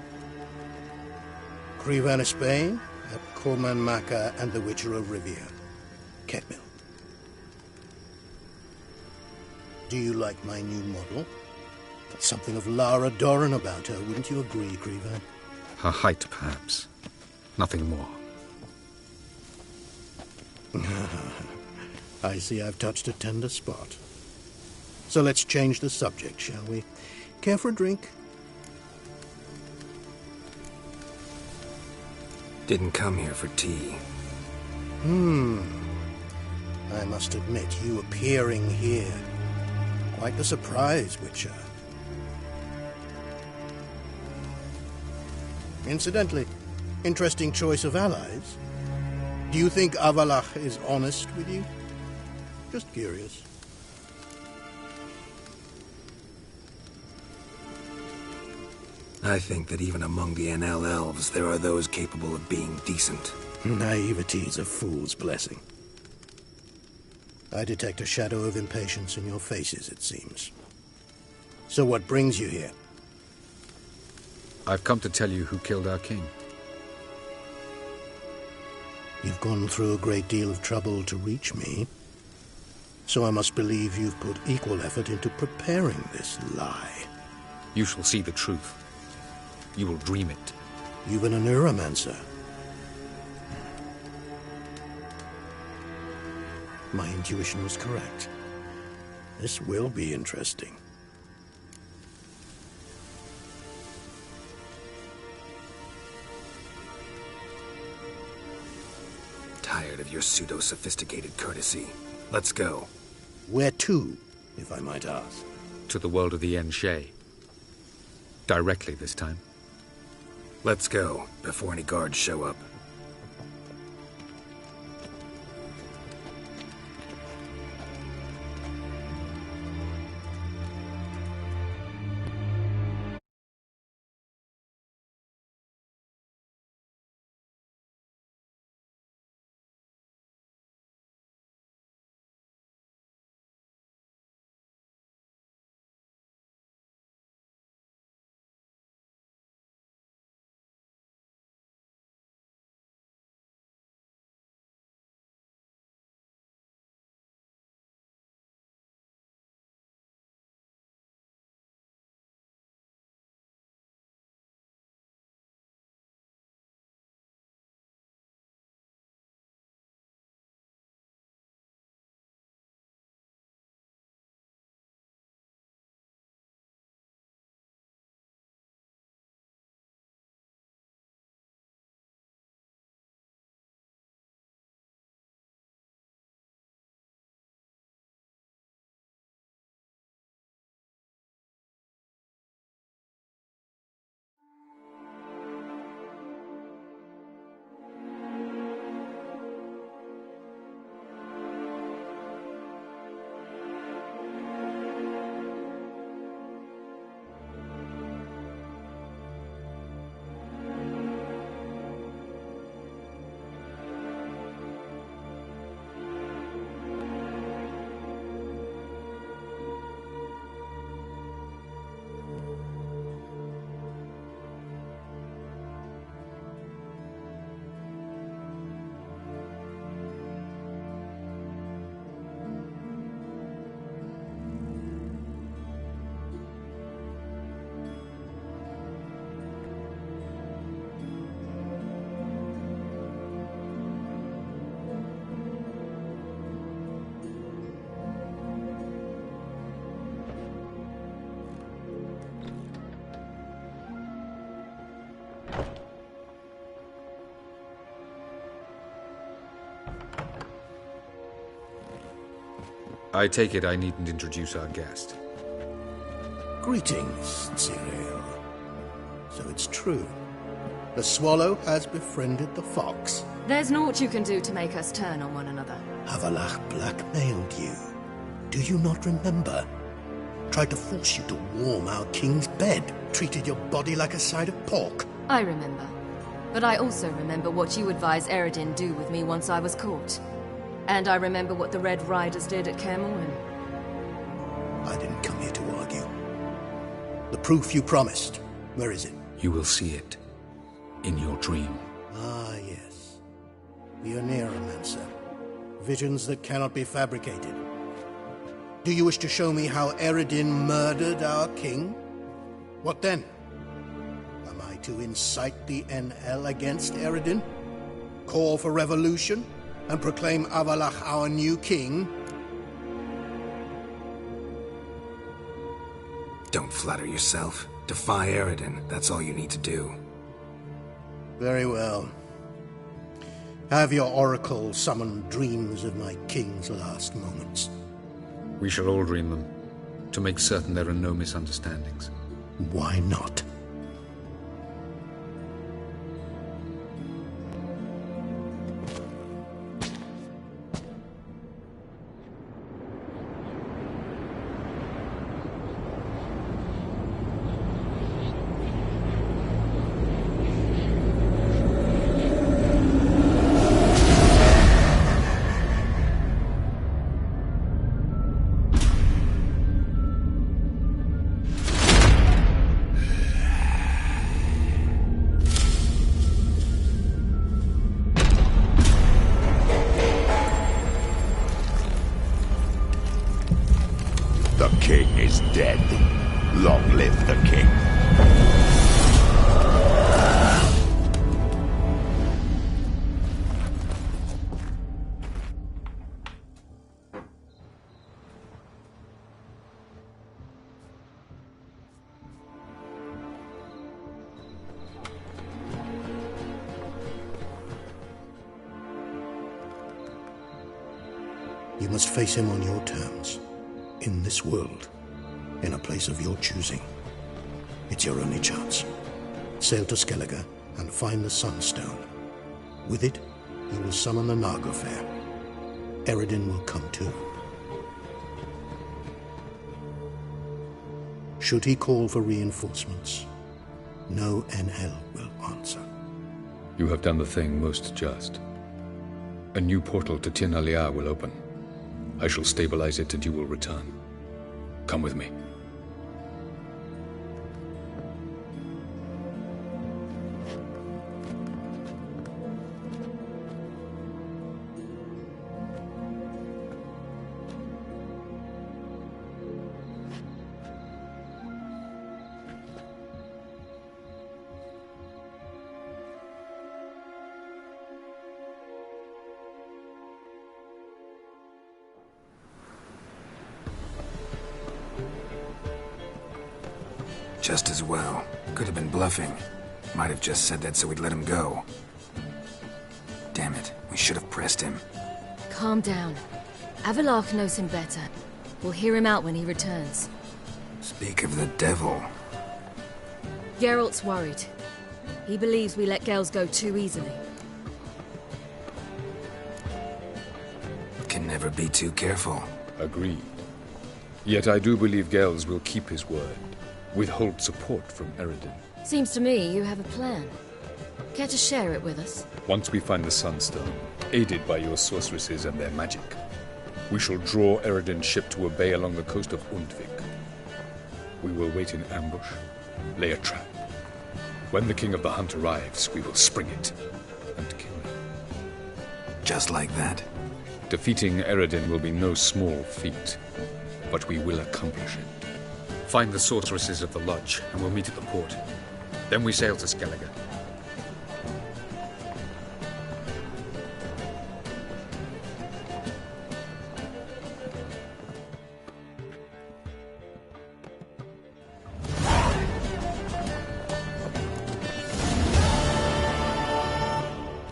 Krivan Spain, Corman Maka, and the Witcher of Rivia. Ketmill. Do you like my new model? Something of Lara Doran about her, wouldn't you agree, Krivan? Her height, perhaps. Nothing more. I see I've touched a tender spot. So let's change the subject, shall we? Care for a drink? Didn't come here for tea. I must admit, you appearing here. Quite the surprise, Witcher. Incidentally, interesting choice of allies. Do you think Avalach is honest with you? Just curious. I think that even among the NL elves, there are those capable of being decent. Naivety is a fool's blessing. I detect a shadow of impatience in your faces, it seems. So what brings you here? I've come to tell you who killed our king. You've gone through a great deal of trouble to reach me. So I must believe you've put equal effort into preparing this lie. You shall see the truth. You will dream it. You've a neuromancer. My intuition was correct. This will be interesting. tired of your pseudo-sophisticated courtesy. Let's go. Where to, if I might ask? To the world of the Enshe. Directly this time. Let's go, before any guards show up. I take it I needn't introduce our guest. Greetings, Cyril. So it's true. The swallow has befriended the fox. There's naught you can do to make us turn on one another. Avalach blackmailed you. Do you not remember? Tried to force you to warm our king's bed. Treated your body like a side of pork. I remember. But I also remember what you advised Eredin do with me once I was caught. And I remember what the Red Riders did at Kaer Morhen. I didn't come here to argue. The proof you promised, where is it? You will see it. In your dream. Ah, yes. The Oneiromancer. Visions that cannot be fabricated. Do you wish to show me how Eredin murdered our king? What then? Am I to incite the NL against Eredin? Call for revolution? And proclaim Avalach our new king? Don't flatter yourself. Defy Eredin. That's all you need to do. Very well. Have your oracle summon dreams of my king's last moments. We shall all dream them, to make certain there are no misunderstandings. Why not? You must face him on your terms. In this world. In a place of your choosing. It's your only chance. Sail to Skellige and find the Sunstone. With it, you will summon the Naga-fair. Eredin will come too. Should he call for reinforcements, no NL will answer. You have done the thing most just. A new portal to Tir na Liar will open. I shall stabilize it and you will return. Come with me. Just as well. Could have been bluffing. Might have just said that so we'd let him go. Damn it, we should have pressed him. Calm down. Avalok knows him better. We'll hear him out when he returns. Speak of the devil. Geralt's worried. He believes we let girls go too easily. Can never be too careful. Agreed. Yet I do believe Gels will keep his word. Withhold support from Eredin. Seems to me you have a plan. Care to share it with us? Once we find the Sunstone, aided by your sorceresses and their magic, we shall draw Eredin's ship to a bay along the coast of Undvik. We will wait in ambush, lay a trap. When the King of the Hunt arrives, we will spring it and kill him. Just like that? Defeating Eredin will be no small feat, but we will accomplish it. Find the sorceresses of the lodge, and we'll meet at the port. Then we sail to Skellige.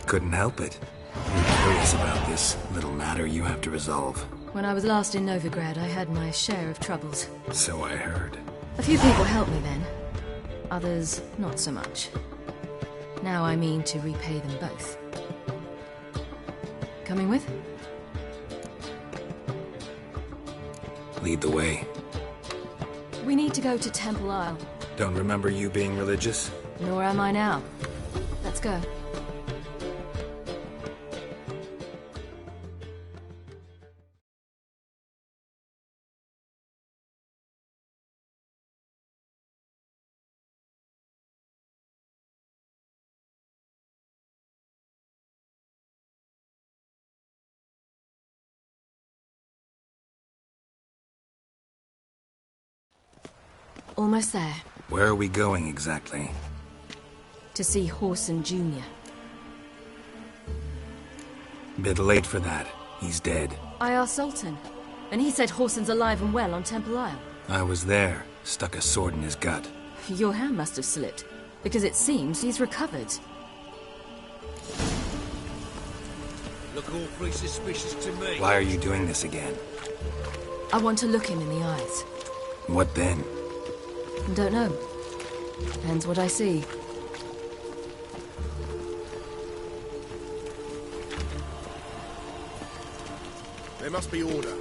Couldn't help it. I'm curious about this little matter you have to resolve. When I was last in Novigrad, I had my share of troubles. So I heard. A few people helped me then. Others, not so much. Now I mean to repay them both. Coming with? Lead the way. We need to go to Temple Isle. Don't remember you being religious? Nor am I now. Let's go. Almost there. Where are we going exactly? To see Horson Jr. Bit late for that. He's dead. I asked Sultan, and he said Horson's alive and well on Temple Isle. I was there. Stuck a sword in his gut. Your hand must have slipped, because it seems he's recovered. Look awfully suspicious to me. Why are you doing this again? I want to look him in the eyes. What then? Don't know. Depends what I see. There must be order.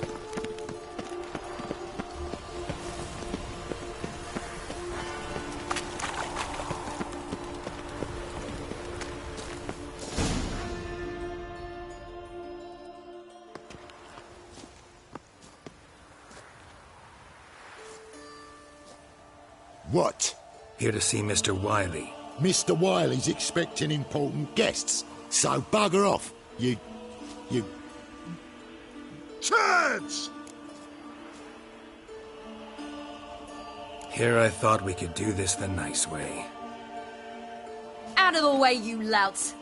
What? Here to see Mr. Wiley. Mr. Wiley's expecting important guests, so bugger off, you... Turds! Here I thought we could do this the nice way. Out of the way, you louts!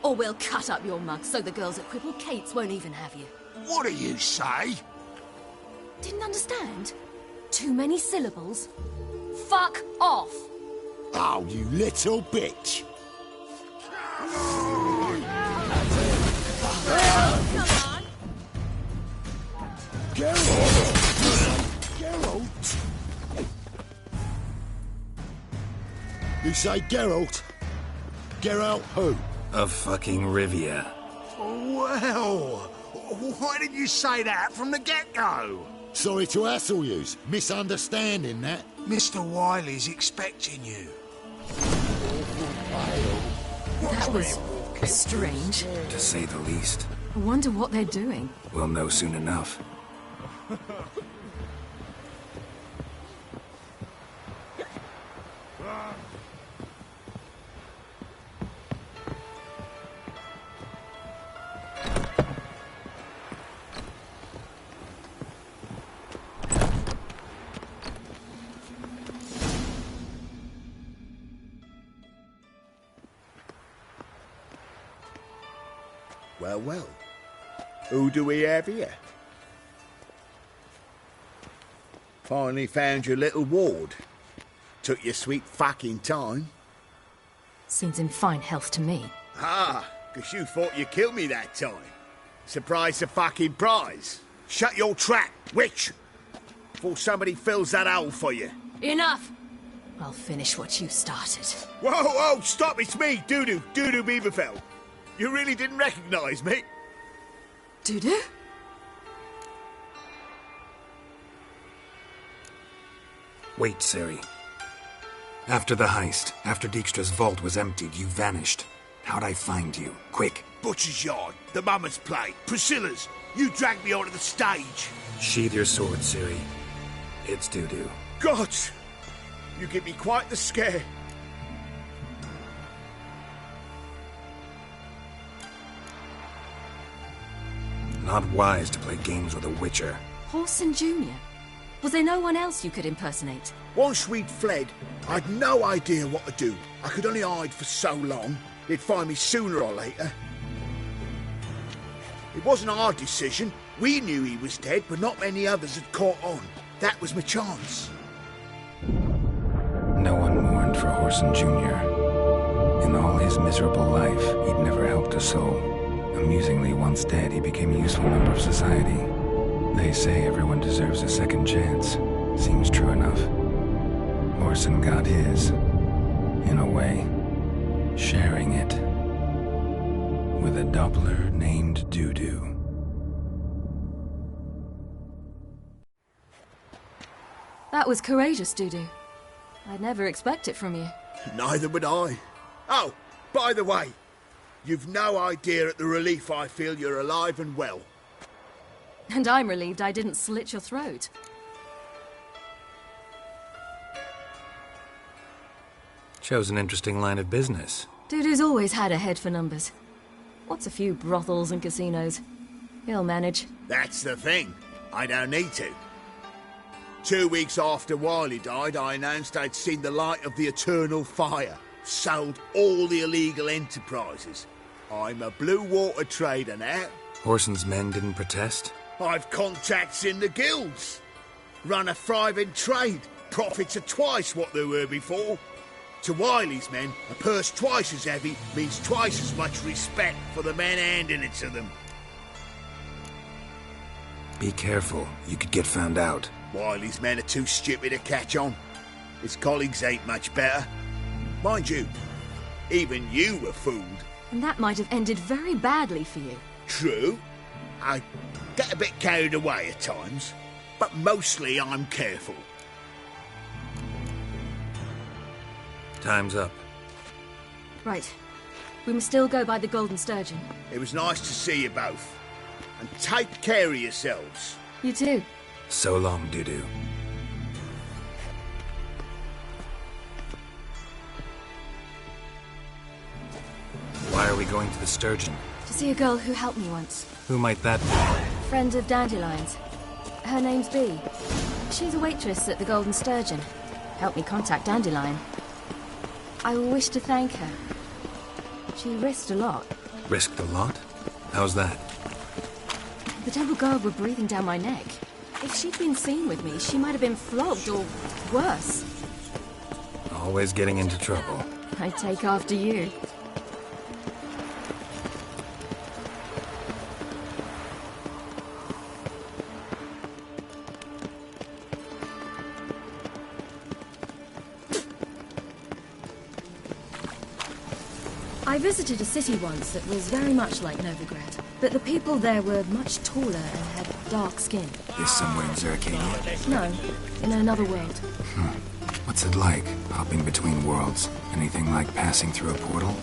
Or we'll cut up your mug so the girls at Cripple Kate's won't even have you. What do you say? Didn't understand? Too many syllables? Fuck off! Oh, you little bitch! Come on! You say Geralt? Geralt who? Of fucking Rivia. Well, why didn't you say that from the get-go? Sorry to hassle yous. Misunderstanding that. Mr. Wiley's expecting you. That was strange. To say the least. I wonder what they're doing. We'll know soon enough. Well, well. Who do we have here? Finally found your little ward. Took your sweet fucking time. Seems in fine health to me. Ah, 'cause you thought you killed me that time. Surprise the fucking prize. Shut your trap, witch! Before somebody fills that hole for you. Enough! I'll finish what you started. Whoa, whoa, stop, it's me, Doodoo Beaverfell. You really didn't recognise me? Doodoo? Wait, Ciri. After the heist, after Dijkstra's vault was emptied, you vanished. How'd I find you? Quick. Butcher's Yard, the Mummer's Play, Priscilla's. You dragged me onto the stage. Sheathe your sword, Ciri. It's Doodoo. Gods! You give me quite the scare. Not wise to play games with a witcher. Horson Jr.? Was there no one else you could impersonate? Once we'd fled, I'd no idea what to do. I could only hide for so long. They'd find me sooner or later. It wasn't our decision. We knew he was dead, but not many others had caught on. That was my chance. No one mourned for Horson Jr. In all his miserable life, he'd never helped a soul. Amusingly, once dead, he became a useful member of society. They say everyone deserves a second chance. Seems true enough. Horson got his, in a way, sharing it with a Doppler named Doodoo. That was courageous, Doodoo. I'd never expect it from you. Neither would I. Oh, by the way, you've no idea at the relief I feel you're alive and well. And I'm relieved I didn't slit your throat. Chose an interesting line of business. Doodoo's always had a head for numbers. What's a few brothels and casinos? He'll manage. That's the thing. I don't need to. 2 weeks after Wiley died, I announced I'd seen the light of the eternal fire. Sold all the illegal enterprises. I'm a blue water trader now. Horson's men didn't protest? I've contacts in the guilds. Run a thriving trade. Profits are twice what they were before. To Wiley's men, a purse twice as heavy means twice as much respect for the men handing it to them. Be careful. You could get found out. Wiley's men are too stupid to catch on. His colleagues ain't much better. Mind you, even you were fooled. And that might have ended very badly for you. True. I get a bit carried away at times, but mostly I'm careful. Time's up. Right. We must still go by the Golden Sturgeon. It was nice to see you both. And take care of yourselves. You too. So long, Doodoo. Why are we going to the Sturgeon? To see a girl who helped me once. Who might that be? Friend of Dandelion's. Her name's Bee. She's a waitress at the Golden Sturgeon. Helped me contact Dandelion. I wish to thank her. She risked a lot. Risked a lot? How's that? The Temple Guard were breathing down my neck. If she'd been seen with me, she might have been flogged or worse. Always getting into trouble. I take after you. I visited a city once that was very much like Novigrad, but the people there were much taller and had dark skin. This somewhere in Zerkania? No, in another world. What's it like, hopping between worlds? Anything like passing through a portal?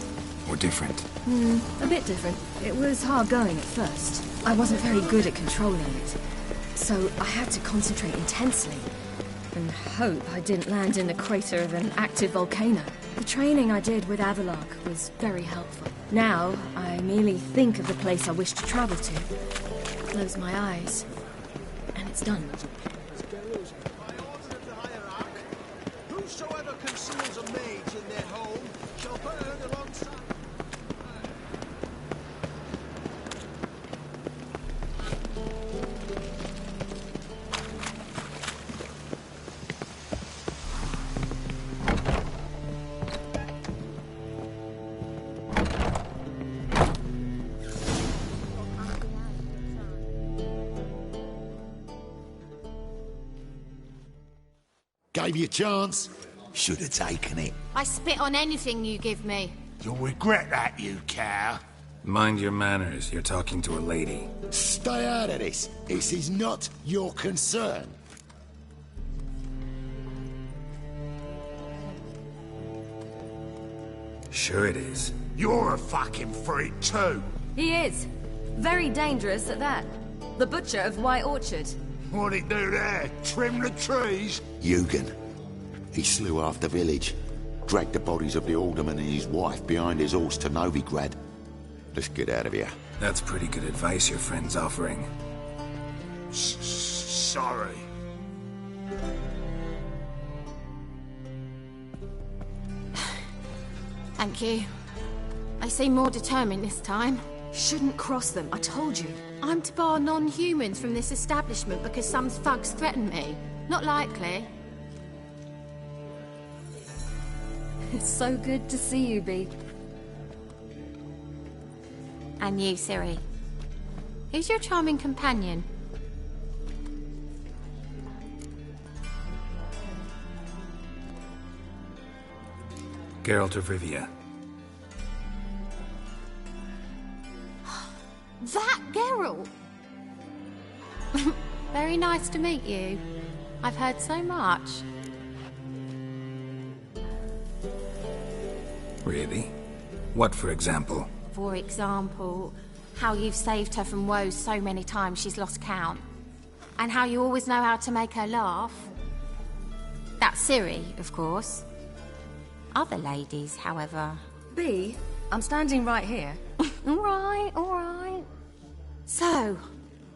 Or different? A bit different. It was hard going at first. I wasn't very good at controlling it, so I had to concentrate intensely and hope I didn't land in the crater of an active volcano. The training I did with Avalok was very helpful. Now, I merely think of the place I wish to travel to, close my eyes, and it's done. Whosoever conceals a mage in their home shall burn alongside. Gave you a chance. Should have taken it. I spit on anything you give me. You'll regret that, you cow. Mind your manners. You're talking to a lady. Stay out of this. This is not your concern. Sure it is. You're a fucking freak too. He is. Very dangerous at that. The butcher of White Orchard. What'd he do there? Trim the trees? Eugen. He slew half the village. Dragged the bodies of the alderman and his wife behind his horse to Novigrad. Let's get out of here. That's pretty good advice your friend's offering. Sorry. Thank you. I seem more determined this time. Shouldn't cross them, I told you. I'm to bar non-humans from this establishment because some thugs threaten me. Not likely. It's so good to see you, Bee. And you, Ciri. Who's your charming companion? Geralt of Rivia. That Geralt! Very nice to meet you. I've heard so much. Really? What, for example? For example, how you've saved her from woes so many times she's lost count. And how you always know how to make her laugh. That's Ciri, of course. Other ladies, however... Bee, I'm standing right here. All right. So,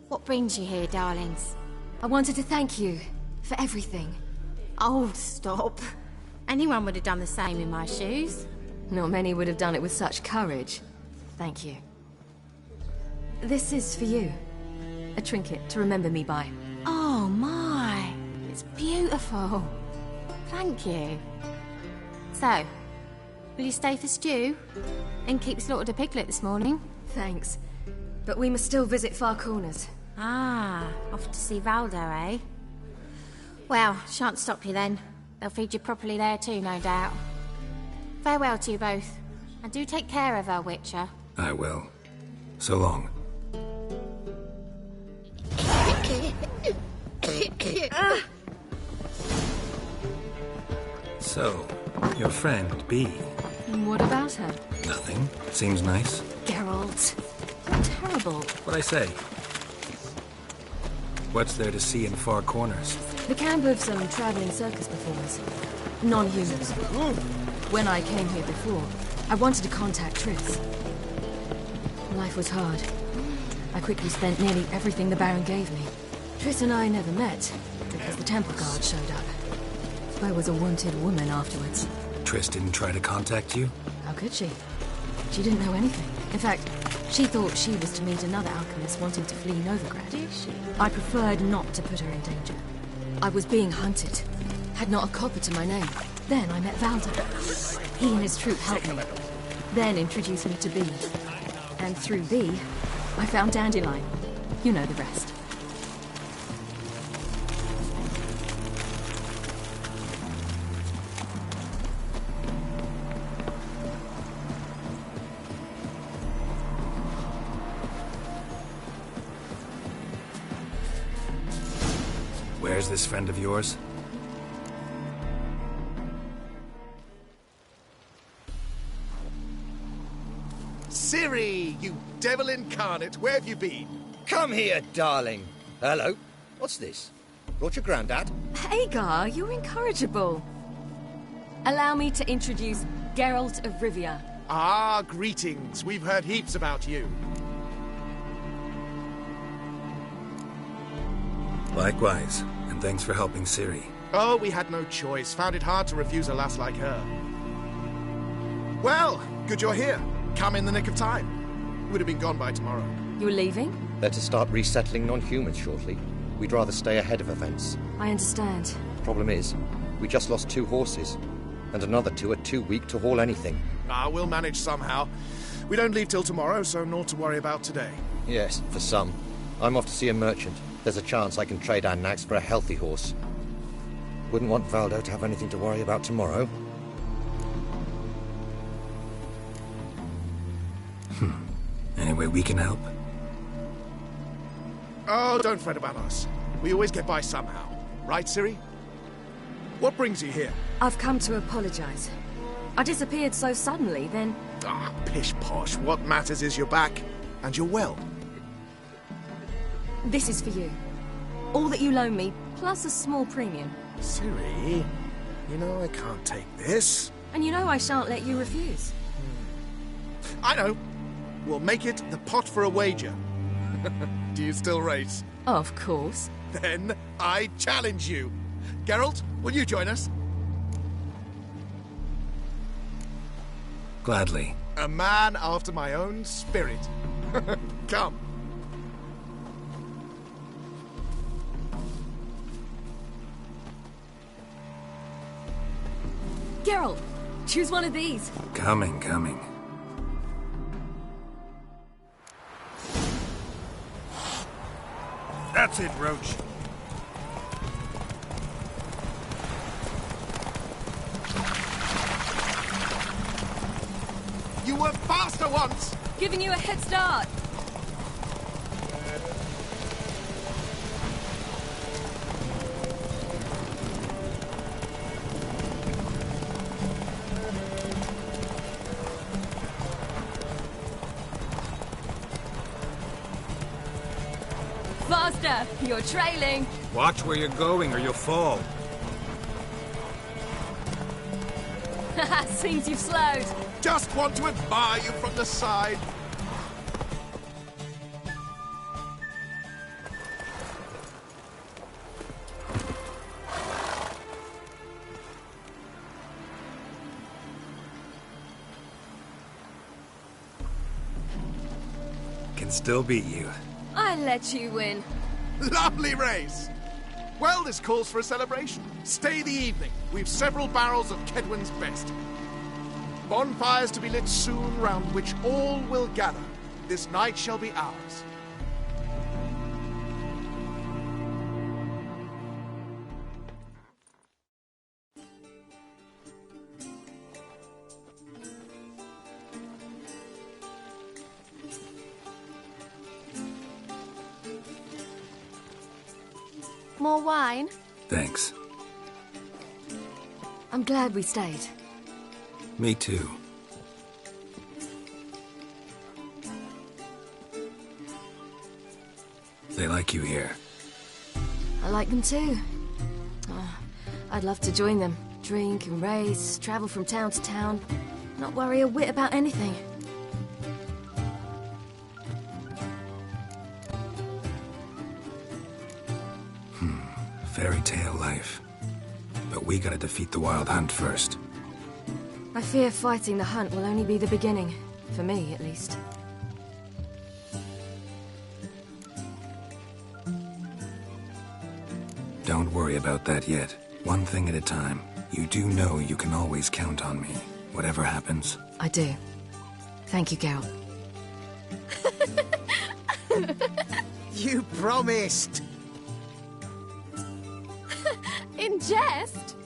what brings you here, darlings? I wanted to thank you for everything. Oh, stop. Anyone would have done the same in my shoes. Not many would have done it with such courage. Thank you. This is for you. A trinket to remember me by. Oh, my. It's beautiful. Thank you. So, will you stay for stew? And keep slaughtered a piglet this morning? Thanks. But we must still visit Far Corners. Ah, off to see Valdo, eh? Well, shan't stop you then. They'll feed you properly there too, no doubt. Farewell to you both. And do take care of our Witcher. I will. So long. So, your friend, Bee. And what about her? Nothing. Seems nice. Geralt. Terrible. What'd I say? What's there to see in Far Corners? The camp of some traveling circus performers. Non-humans. When I came here before, I wanted to contact Triss. Life was hard. I quickly spent nearly everything the Baron gave me. Triss and I never met, because the temple guard showed up. I was a wanted woman afterwards. Triss didn't try to contact you? How could she? She didn't know anything. In fact, she thought she was to meet another alchemist wanting to flee Novigrad. Did she? I preferred not to put her in danger. I was being hunted. Had not a copper to my name. Then I met Valdo. He and his troop helped me. Then introduced me to Bee. And through Bee, I found Dandelion. You know the rest. Where's this friend of yours? Ciri, you devil incarnate, where have you been? Come here, darling. Hello. What's this? Brought your granddad? Hagar, you're incorrigible. Allow me to introduce Geralt of Rivia. Ah, greetings. We've heard heaps about you. Likewise, and thanks for helping Ciri. Oh, we had no choice. Found it hard to refuse a lass like her. Well, good you're here. Come in the nick of time. Would have been gone by tomorrow. You're leaving? They're to start resettling non-humans shortly. We'd rather stay ahead of events. I understand. Problem is, we just lost 2 horses, and another 2 are too weak to haul anything. Ah, we'll manage somehow. We don't leave till tomorrow, so naught to worry about today. Yes, for some. I'm off to see a merchant. There's a chance I can trade our nags for a healthy horse. Wouldn't want Valdo to have anything to worry about tomorrow. Any way we can help? Oh, don't fret about us. We always get by somehow. Right, Ciri? What brings you here? I've come to apologize. I disappeared so suddenly, then... Ah, pish-posh. What matters is you're back, and you're well. This is for you. All that you loan me, plus a small premium. Ciri, you know I can't take this. And you know I shan't let you refuse. I know. We'll make it the pot for a wager. Do you still race? Of course. Then I challenge you. Geralt, will you join us? Gladly. A man after my own spirit. Come. Geralt, choose one of these. Coming. That's it, Roach. You were faster once! Giving you a head start. Faster! You're trailing! Watch where you're going or you'll fall. Haha, seems you've slowed. Just want to admire you from the side. Can still beat you. I let you win. Lovely race! Well, this calls for a celebration. Stay the evening. We've several barrels of Kedwin's best. Bonfires to be lit soon, round which all will gather. This night shall be ours. More wine? Thanks. I'm glad we stayed. Me too. They like you here. I like them too. Oh, I'd love to join them. Drink and race, travel from town to town. Not worry a whit about anything. Fairy tale life. But we gotta defeat the Wild Hunt first. I fear fighting the hunt will only be the beginning. For me, at least. Don't worry about that yet. One thing at a time. You do know you can always count on me, whatever happens. I do. Thank you, Geralt. You promised! In jest?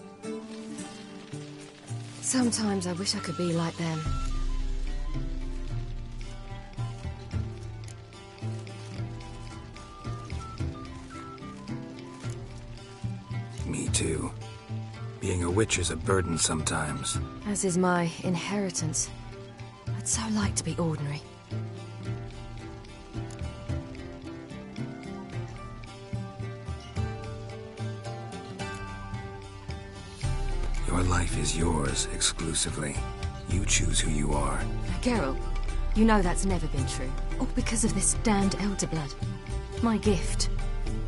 Sometimes I wish I could be like them. too. Being a witch is a burden sometimes. As is my inheritance. I'd so like to be ordinary. Your life is yours, exclusively. You choose who you are. Geralt, you know that's never been true. All because of this damned elder blood. My gift.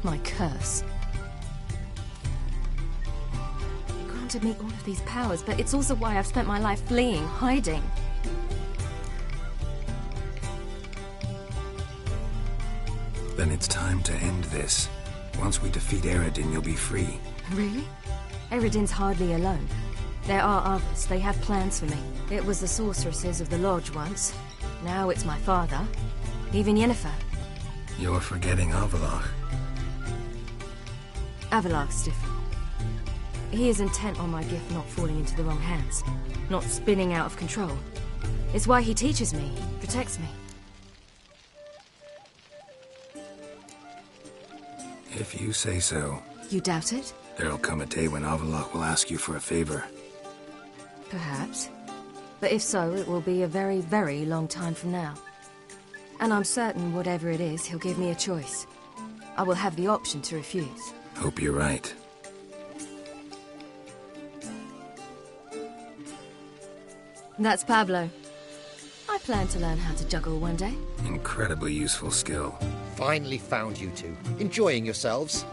My curse. It granted me all of these powers, but it's also why I've spent my life fleeing, hiding. Then it's time to end this. Once we defeat Eredin, you'll be free. Really? Eredin's hardly alone. There are others. They have plans for me. It was the sorceresses of the Lodge once. Now it's my father. Even Yennefer. You're forgetting Avallac'h. Avallac'h's different. He is intent on my gift not falling into the wrong hands. Not spinning out of control. It's why he teaches me, protects me. If you say so. You doubt it? There'll come a day when Avallac'h will ask you for a favor. Perhaps. But if so, it will be a very, very long time from now. And I'm certain whatever it is, he'll give me a choice. I will have the option to refuse. Hope you're right. That's Pablo. I plan to learn how to juggle one day. Incredibly useful skill. Finally found you two. Enjoying yourselves?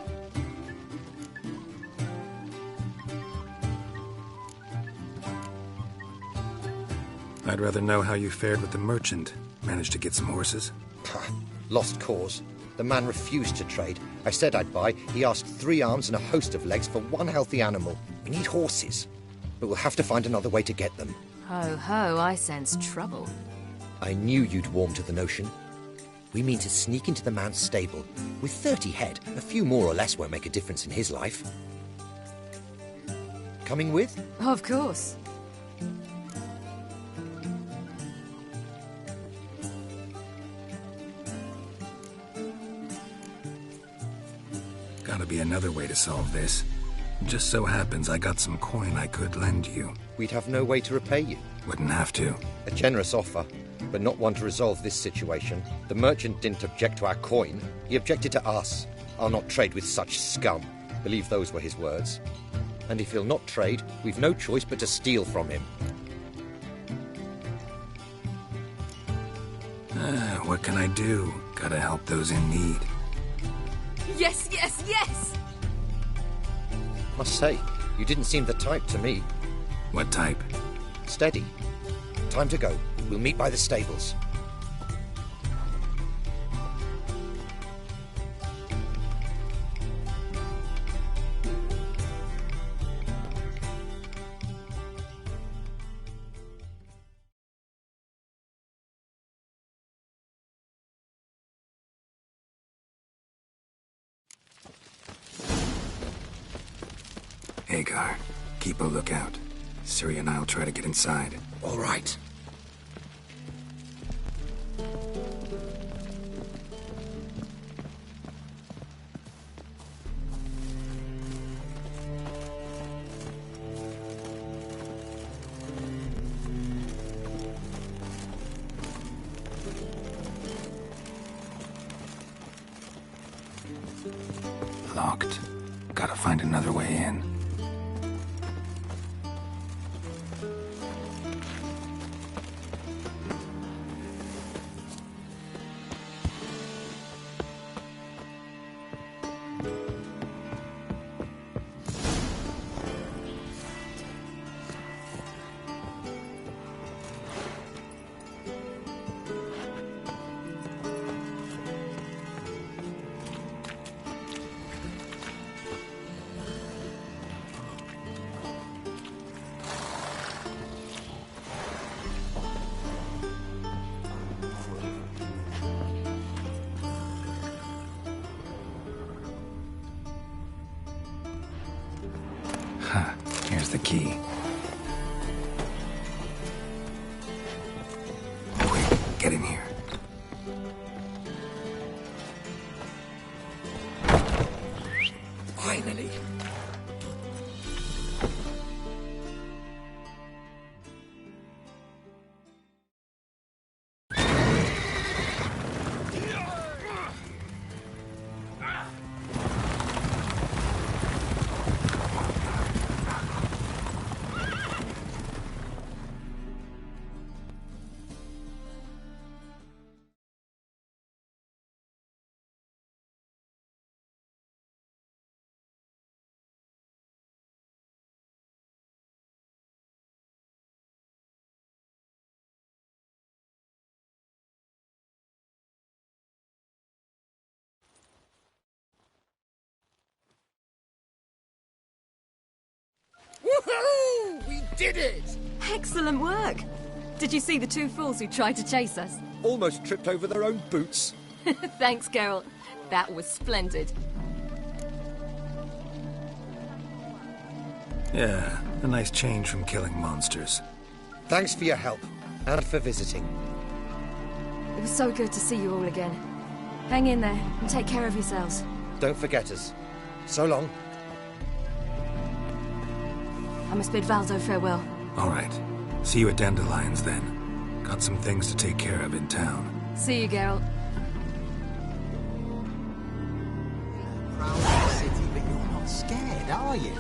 I'd rather know how you fared with the merchant. Managed to get some horses? Lost cause. The man refused to trade. I said I'd buy. He asked 3 arms and a host of legs for 1 healthy animal. We need horses. But we'll have to find another way to get them. Ho ho, I sense trouble. I knew you'd warm to the notion. We mean to sneak into the man's stable. With 30 head, a few more or less won't make a difference in his life. Coming with? Of course. Gotta be another way to solve this. Just so happens I got some coin I could lend you. We'd have no way to repay you. Wouldn't have to. A generous offer, but not one to resolve this situation. The merchant didn't object to our coin. He objected to us. I'll not trade with such scum. Believe those were his words. And if he'll not trade, we've no choice but to steal from him. What can I do? Gotta help those in need. Yes, yes, yes! Must say, you didn't seem the type to me. What type? Steady. Time to go. We'll meet by the stables. Hagar, keep a lookout. Ciri and I'll try to get inside. All right. Locked. Gotta find another way in. Here's the key. Quick, get in here. Finally. Woohoo! We did it! Excellent work! Did you see the two fools who tried to chase us? Almost tripped over their own boots. Thanks, Geralt. That was splendid. Yeah, a nice change from killing monsters. Thanks for your help, and for visiting. It was so good to see you all again. Hang in there, and take care of yourselves. Don't forget us. So long. I must bid Valdo farewell. All right. See you at Dandelion's then. Got some things to take care of in town. See you, Geralt. Proud of the city, but you're not scared, are you?